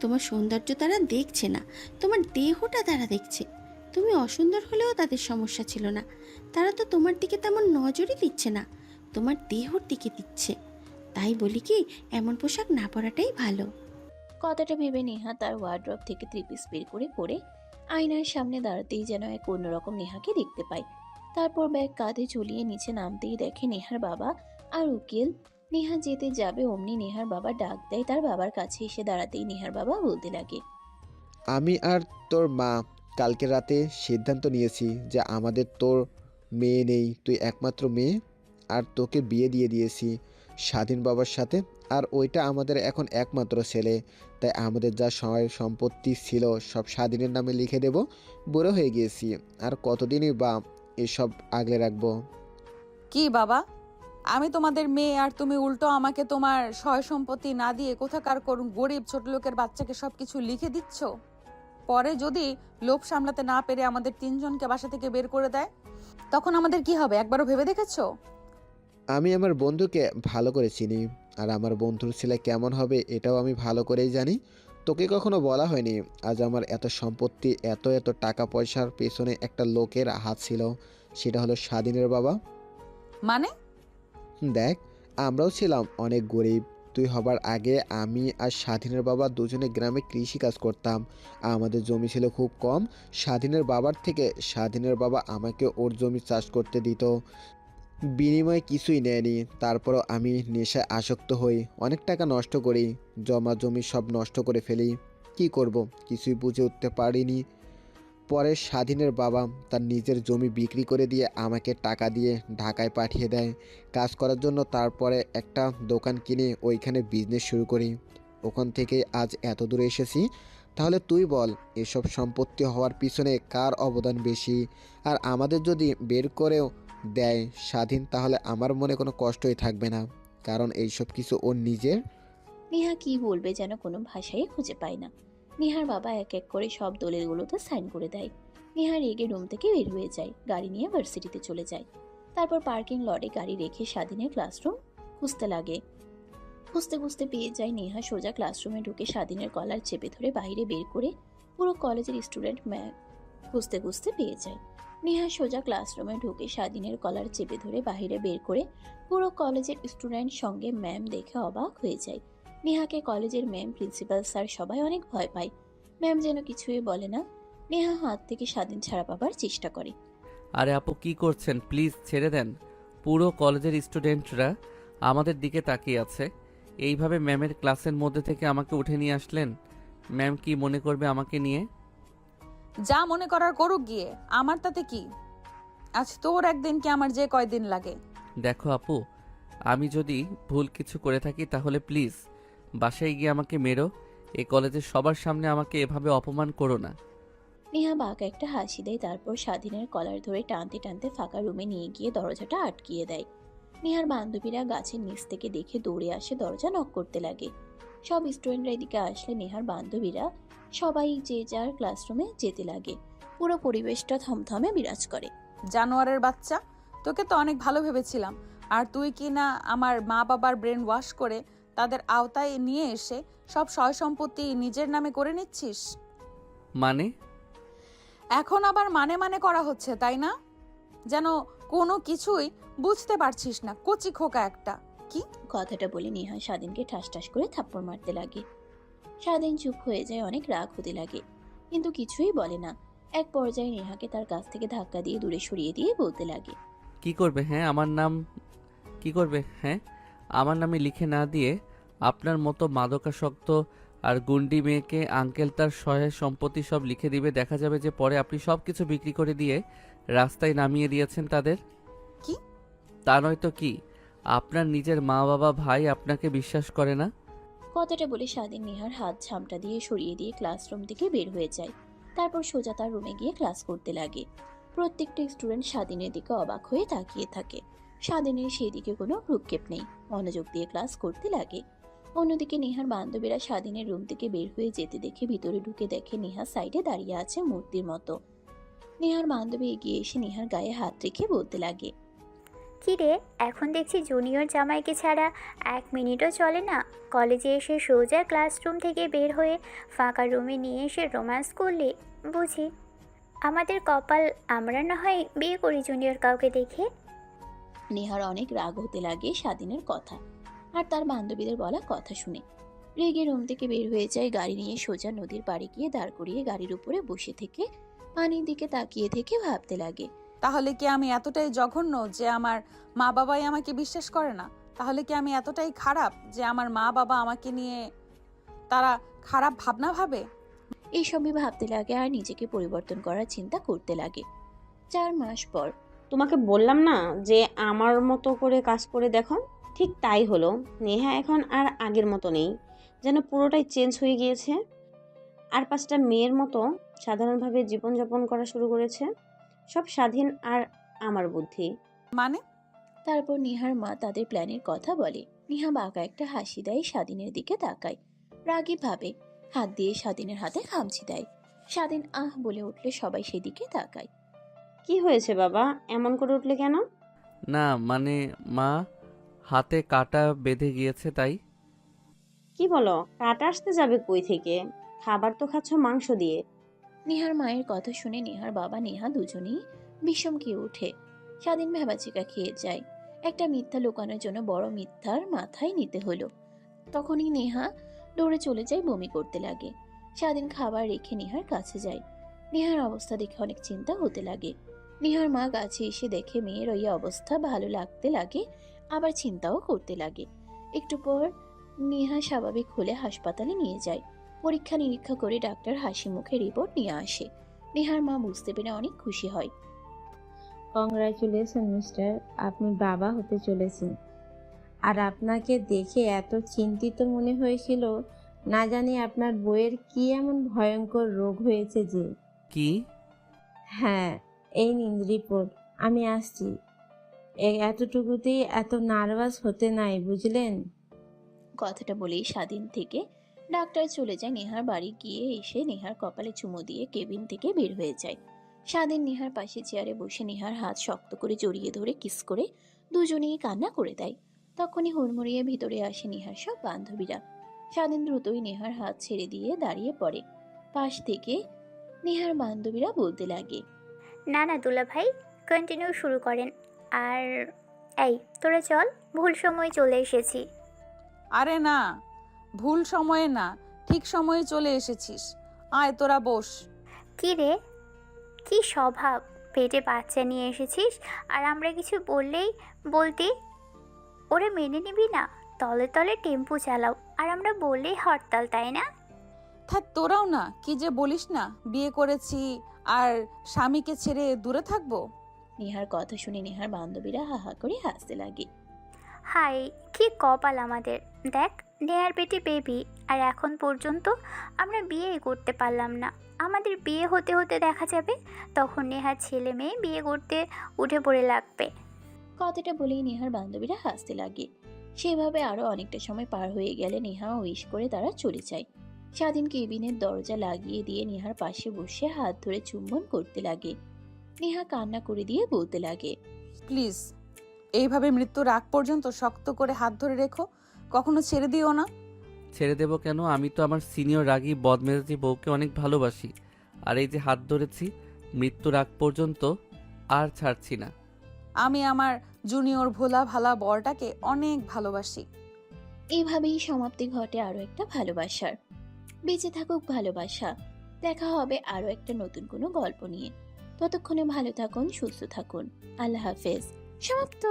তোমার সৌন্দর্য তারা দেখছে না, তোমার দেহটা তারা দেখছে। তুমি অসুন্দর হলেও তাদের সমস্যা ছিল না, তারা তো তোমার দিকে তেমন নজরই দিচ্ছে না, তোমার দেহর দিকে দিচ্ছে। তাই বলি কি, এমন পোশাক না পরাটাই ভালো। কথাটা ভেবে নেহা তার ওয়ার্ড্রপ থেকে 3 পিস বের করে পরে আয়নার সামনে দাঁড়াতেই যেন এক অন্যরকম নেহাকে দেখতে পায়। তারপর ব্যাগ কাঁধে ঝুলিয়ে নিচে নামতেই দেখে নেহার বাবা আর উকিল। নেহা যেতে যাবে, অমনি নেহার বাবা ডাক দেয়। তার বাবার কাছে এসে দাঁড়াতেই নেহার বাবা বলতে লাগে। আমি আর তোর মা কালকে রাতে সিদ্ধান্ত নিয়েছি যে আমাদের তোর মেয়ে নেই, তুই একমাত্র মেয়ে, আর তোকে বিয়ে দিয়ে দিয়েছি স্বাধীন বাবার সাথে। আর ওইটা আমাদের এখন একমাত্র ছেলে, তাই আমাদের যা সহায় সম্পত্তি ছিল সব স্বাধীনের নামে লিখে দেব। বুড়ো হয়ে গিয়েছি, আর কতদিনই বা এসব আগলে রাখবো। কি বাবা, আমি তোমাদের মেয়ে আর তুমি উল্টো আমাকে তোমার সয় সম্পত্তি না দিয়ে কোথাকার গরিব ছোট লোকের বাচ্চাকে সবকিছু লিখে দিচ্ছ। পরে যদি লোভ সামলাতে না পেরে আমাদের তিনজনকে বাসা থেকে বের করে দেয়, তখন আমাদের কি হবে একবারও ভেবে দেখেছো? আমি আমার বন্ধুকে ভালো করে চিনি, আর আমার বন্ধুর ছেলে কেমন হবে এটাও আমি ভালো করেই জানি। তোকে কখনো বলা হয়নি আজ আমার এত সম্পত্তি, এত এত টাকা পয়সার পেছনে একটা লোকের হাত ছিল, সেটা হলো স্বাধীনের বাবা। মানে? দেখ, আমরাও ছিলাম অনেক গরিব। তুই হবার আগে আমি আর স্বাধীনের বাবা দুজনে গ্রামে কৃষি কাজ করতাম। আমাদের জমি ছিল খুব কম। স্বাধীনের বাবার থেকে স্বাধীনের বাবা আমাকে ওর জমি চাষ করতে দিত, বিনিময়ে কিছুই নেয়নি। তারপরও আমি নেশায় আসক্ত হই, অনেক টাকা নষ্ট করি, জমা জমি সব নষ্ট করে ফেলি। কি করব কিছুই বুঝে উঠতে পারিনি। পরে স্বাধীনের বাবা তার নিজের জমি বিক্রি করে দিয়ে আমাকে টাকা দিয়ে ঢাকায় পাঠিয়ে দেয় কাজ করার জন্য। তারপরে একটা দোকান কিনে ওইখানে বিজনেস শুরু করি। ওখান থেকে আজ এত দূরে এসেছি। তাহলে তুই বল, এসব সম্পত্তি হওয়ার পিছনে কার অবদান বেশি? আর আমাদের যদি বের করেও দেয় স্বাধীন, তাহলে আমার মনে কোনো কষ্টই থাকবে না, কারণ এইসব কিছু ওর নিজের। নেহা কি বলবে যেন কোনো ভাষাই খুঁজে পায় না। নেহার বাবা এক এক করে সব দলিলগুলোতে সাইন করে দেয়। নেহা রেগে রুম থেকে বের হয়ে যায়, গাড়ি নিয়ে ভার্সিটিতে চলে যায়। তারপর পার্কিং লটে গাড়ি রেখে স্বাধীনের ক্লাসরুম খুঁজতে লাগে। খুঁজতে খুঁজতে পেয়ে যায় নেহা সোজা ক্লাসরুমে ঢুকে স্বাধীনের কলার চেপে ধরে বাইরে বের করে পুরো কলেজের স্টুডেন্ট খুঁজতে খুঁজতে পেয়ে যায়। নেহা সোজা ক্লাসরুমে ঢুকে স্বাধীনের কলার চেপে ধরে বাইরে বের করে পুরো কলেজের স্টুডেন্ট সঙ্গে ম্যাম দেখে অবাক হয়ে যায়। নেহাকে কলেজের ম্যাম, প্রিন্সিপাল স্যার সবাই অনেক ভয় পায়। ম্যাম যেন কিছুই বলে না। নেহা হাত থেকে স্বাধীন ছাড়া পাবার চেষ্টা করে। আরে আপু কি করছেন, প্লিজ ছেড়ে দেন। পুরো কলেজের স্টুডেন্টরা আমাদের দিকে তাকিয়ে আছে, এইভাবে ম্যামের ক্লাসের মধ্যে থেকে আমাকে উঠে নিয়ে আসলেন। ম্যাম কি মনে করবে আমাকে নিয়ে? যা মনে করার করুক গিয়ে, আমার তাতে কি? আজ তোর একদিন কি আমার যে কয়দিন লাগে। দেখো আপু, আমি যদি ভুল কিছু করে থাকি তাহলে প্লিজ বাসায় গিয়ে আমাকে মেরো। এই কলেজের সবার সামনে আমাকে এভাবে অপমান করো না। নেহা বাঁকা একটা হাসি দেয়, তারপর স্বাধীনের কলার ধরে টানতে টানতে ফাঁকা রুমে নিয়ে গিয়ে দরজাটা আটকিয়ে দেয়। নেহার বান্ধবীরা গাছের নিচ থেকে দেখে দৌড়ে আসে, দরজা নক করতে লাগে। সব স্টুডেন্টরা এদিকে আসলে নেহার বান্ধবীরা সবাই যে যার ক্লাসরুমে যেতে লাগে। পুরো পরিবেশটা থমথমে বিরাজ করে। জানোয়ারের বাচ্চা, তোকে তো অনেক ভালো ভেবেছিলাম, আর তুই কি না আমার মা বাবার ব্রেন ওয়াশ করে তাদের আওতায় নিয়ে এসে সব সয় সম্পত্তি নিজের নামে করে নিচ্ছিস। মানে? এখন আবার মানে মানে করা হচ্ছে, তাই না? যেন কোনো কিছুই বুঝতে পারছিস না, কচি খোকা একটা। কি? কথাটা বলে নেহা স্বাধীনকে ঠাস ঠাস করে থাপ্পড় মারতে লাগে। স্বাধীন চুপ হয়ে যায়, অনেক রাগ হতে লাগে, কিন্তু কিছুই বলে না। এক পর্যায়ে নেহাকে তার কাছ থেকে ধাক্কা দিয়ে দূরে সরিয়ে দিয়ে বলতে লাগে, কি করবে হ্যাঁ আমার নাম? কি করবে হ্যাঁ আমার নামে লিখে না দিয়ে আপনার মতো মাদকাসক্ত আর গুন্ডি মেয়েকে আঙ্কেল তার সহায় সম্পত্তি সব লিখে দিবে। দেখা যাবে যে পরে আপনি সব কিছু বিক্রি করে দিয়ে রাস্তায় নামিয়ে দিয়েছেন তাদের। কি? তা নয়তো কি, আপনার নিজের মা বাবা ভাই আপনাকে বিশ্বাস করে না? কথাটা বলে স্বাধীন নেহার হাত ঝামটা দিয়ে সরিয়ে দিয়ে ক্লাসরুম থেকে বের হয়ে যায়। তারপর সোজা তার রুমে গিয়ে ক্লাস করতে লাগে। প্রত্যেকটা স্টুডেন্ট স্বাধীনের দিকে অবাক হয়ে তাকিয়ে থাকে। স্বাধীনের সেই দিকে কোনো ভ্রুক্ষেপ নেই, মনোযোগ দিয়ে ক্লাস করতে লাগে। অন্যদিকে নেহার বান্ধবীরা স্বাধীনের রুম থেকে বের হয়ে যেতে দেখে ভিতরে ঢুকে দেখে নেহা সাইডে দাঁড়িয়ে আছে মূর্তির মতো। নেহার বান্ধবী এগিয়ে এসে নেহার গায়ে হাত রেখে বলতে লাগে, কি রে, এখন দেখছি জুনিয়র জামাইকে ছাড়া 1 মিনিটও চলে না। কলেজে এসে সোজা ক্লাসরুম থেকে বের হয়ে ফাঁকা রুমে নিয়ে এসে রোম্যান্স করলে বুঝি? আমাদের কপাল, আমরা না হয় বিয়ে করি জুনিয়র কাউকে দেখে। নেহার অনেক রাগ হতে লাগে স্বাধীনের কথা আর তার বান্ধবীদের বলা কথা শুনে। রেগে রুম থেকে বের হয়ে যায়, গাড়ি নিয়ে সোজা নদীর পাড়ে গিয়ে দাঁড় করিয়ে গাড়ির উপরে বসে থেকে পানির দিকে তাকিয়ে থেকে ভাবতে লাগে, তাহলে কি আমি এতটাই জঘন্য যে আমার মা বাবাই আমাকে বিশ্বাস করে না? তাহলে কি আমি এতটাই খারাপ যে আমার মা বাবা আমাকে নিয়ে তারা খারাপ ভাবনা ভাবে? এইসবই ভাবতে লাগে আর নিজেকে পরিবর্তন করার চিন্তা করতে লাগে। 4 মাস পর। তোমাকে বললাম না যে আমার মতো করে কাজ করে দেখো? ঠিক তাই হলো। নেহা এখন আর আগের মতো নেই, যেন পুরোটাই চেঞ্জ হয়ে গিয়েছে। আর 5টা মেয়ের মতো সাধারণভাবে জীবনযাপন করা শুরু করেছে। সব স্বাধীন আর আমার বুদ্ধি। মানে? তারপর নিহার মা তাদের প্ল্যানের কথা বলে। নিহা বাঁকা একটা হাসি দেয়, স্বাধীনের দিকে তাকায় রাগী ভাবে, হাত দিয়ে স্বাধীনের হাতে খামচি দেয়। স্বাধীন আহ বলে উঠলে সবাই সেদিকে তাকায়। কি হয়েছে বাবা, এমন করে উঠলে কেন? না মানে মা, হাতে কাটা বেঁধে গিয়েছে তাই। কি বলো, কাটা আসতে যাবে কই থেকে? খাবার তো খাচ্ছ মাংস দিয়ে। নিহার মায়ের কথা শুনে নিহার বাবা নেহা দুজনেই বিষমকিয়ে ওঠে। স্বাধীন ভেবাচিকা খেয়ে যায়। একটা মিথ্যা লুকানোর জন্য বড় মিথ্যার মাথায় নিতে হলো। তখনই নেহা দৌড়ে চলে যায়, বমি করতে লাগে। স্বাধীন খাবার রেখে নিহার কাছে যায়। নিহার অবস্থা দেখে অনেক চিন্তা হতে লাগে। নিহার মা কাছে এসে দেখে মেয়ের ওই অবস্থা, ভালো লাগতে লাগে, আবার চিন্তাও করতে লাগে। একটু পর নেহা স্বাভাবিক হলে হাসপাতালে নিয়ে যায়। পরীক্ষা নিরীক্ষা করে ডাক্তার হাসি মুখে রিপোর্ট নিয়ে আসে। নেহার মা বুঝতে পেরে অনেক খুশি হয়। কংগ্রাচুলেশন মিস্টার, আপনি বাবা হতে চলেছেন। আর আপনাকে দেখে এত চিন্তিত মনে হয়েছিল, না জানি আপনার বইয়ের কি এমন ভয়ঙ্কর রোগ হয়েছে যে। কি? হ্যাঁ, এই নিন রিপোর্ট, আমি আসছি। এতটুকুতেই এত নার্ভাস হতে নাই, বুঝলেন? কথাটা বলেই স্বাধীন থেকে ডাক্তার চলে যায়। নেহার বাড়ি গিয়ে এসে নেহার কপালে চুমু দিয়ে কেবিন থেকে বের হয়ে যায়। স্বাধীন নেহার পাশে চেয়ারে বসে নেহার হাত শক্ত করে জড়িয়ে ধরে কিস করে দুজনেই কান্না করে দেয়। তখনই হুড়মুড়িয়ে ভিতরে আসে নেহার সব বান্ধবীরা। স্বাধীন দ্রুতই নেহার হাত ছেড়ে দিয়ে দাঁড়িয়ে পড়ে। পাশ থেকে নেহার বান্ধবীরা বলতে লাগে, না না দুলাভাই, কন্টিনিউ শুরু করেন। আর এই তোরা চল, ভুল সময় চলে এসেছি। আরে না, ভুল সময়ে না, ঠিক সময়ে চলে এসেছিস। আয় তোরা বস। কি রে, কি স্বভাব, পেটে বাচ্চা নিয়ে এসেছিস আর আমরা কিছু বললেই বলতি ওরে মেনে নিবি না? তলে তলে টেম্পু চালাও আর আমরা বললেই হরতাল, তাই না? থাক তোরাও না, কি যে বলিস না, বিয়ে করেছি আর স্বামীকে ছেড়ে দূরে থাকবো। নেহার কথা শুনে নেহার বান্ধবীরা হাহা করে হাসতে লাগে। হাই, কি কপাল আমাদের। দেখ, নেহার পেটে বেবি, আর এখন পর্যন্ত আমরা বিয়েই করতে পারলাম না। আমাদের বিয়ে হতে হতে দেখা যাবে, তখন নেহার ছেলে মেয়ে বিয়ে করতে উঠে পড়ে লাগবে। কথাটা বলেই নেহার বান্ধবীরা হাসতে লাগে। সেভাবে আরো অনেকটা সময় পার হয়ে গেলে নেহা উইশ করে তারা চলে যায়। স্বাধীন কেবিনের দরজা লাগিয়ে দিয়ে নেহার পাশে বসে হাত ধরে চুম্বন করতে লাগে। নেহা কান্না করে দিয়ে বলতে লাগে, প্লিজ এইভাবে মৃত্যুর আগ পর্যন্ত শক্ত করে হাত ধরে রেখো, কখনো ছেড়ে দিও না। ছেড়ে দেবো কেন? আমি তো আমার সিনিয়র রাগী বদমেজাজি বউকে অনেক ভালোবাসি। আর এই যে হাত ধরেছি মৃত্যুর আগ পর্যন্ত, আর ছাড়ছি না। আমি আমার জুনিয়র ভোলা ভালা বরটাকে অনেক ভালোবাসি। এইভাবেই সমাপ্তি ঘটে আরো একটা ভালোবাসার। বেঁচে থাকুক ভালোবাসা। দেখা হবে আরো একটা নতুন কোনো গল্প নিয়ে। ততক্ষণে ভালো থাকুন, সুস্থ থাকুন। আল্লাহ হাফেজ। সমাপ্ত।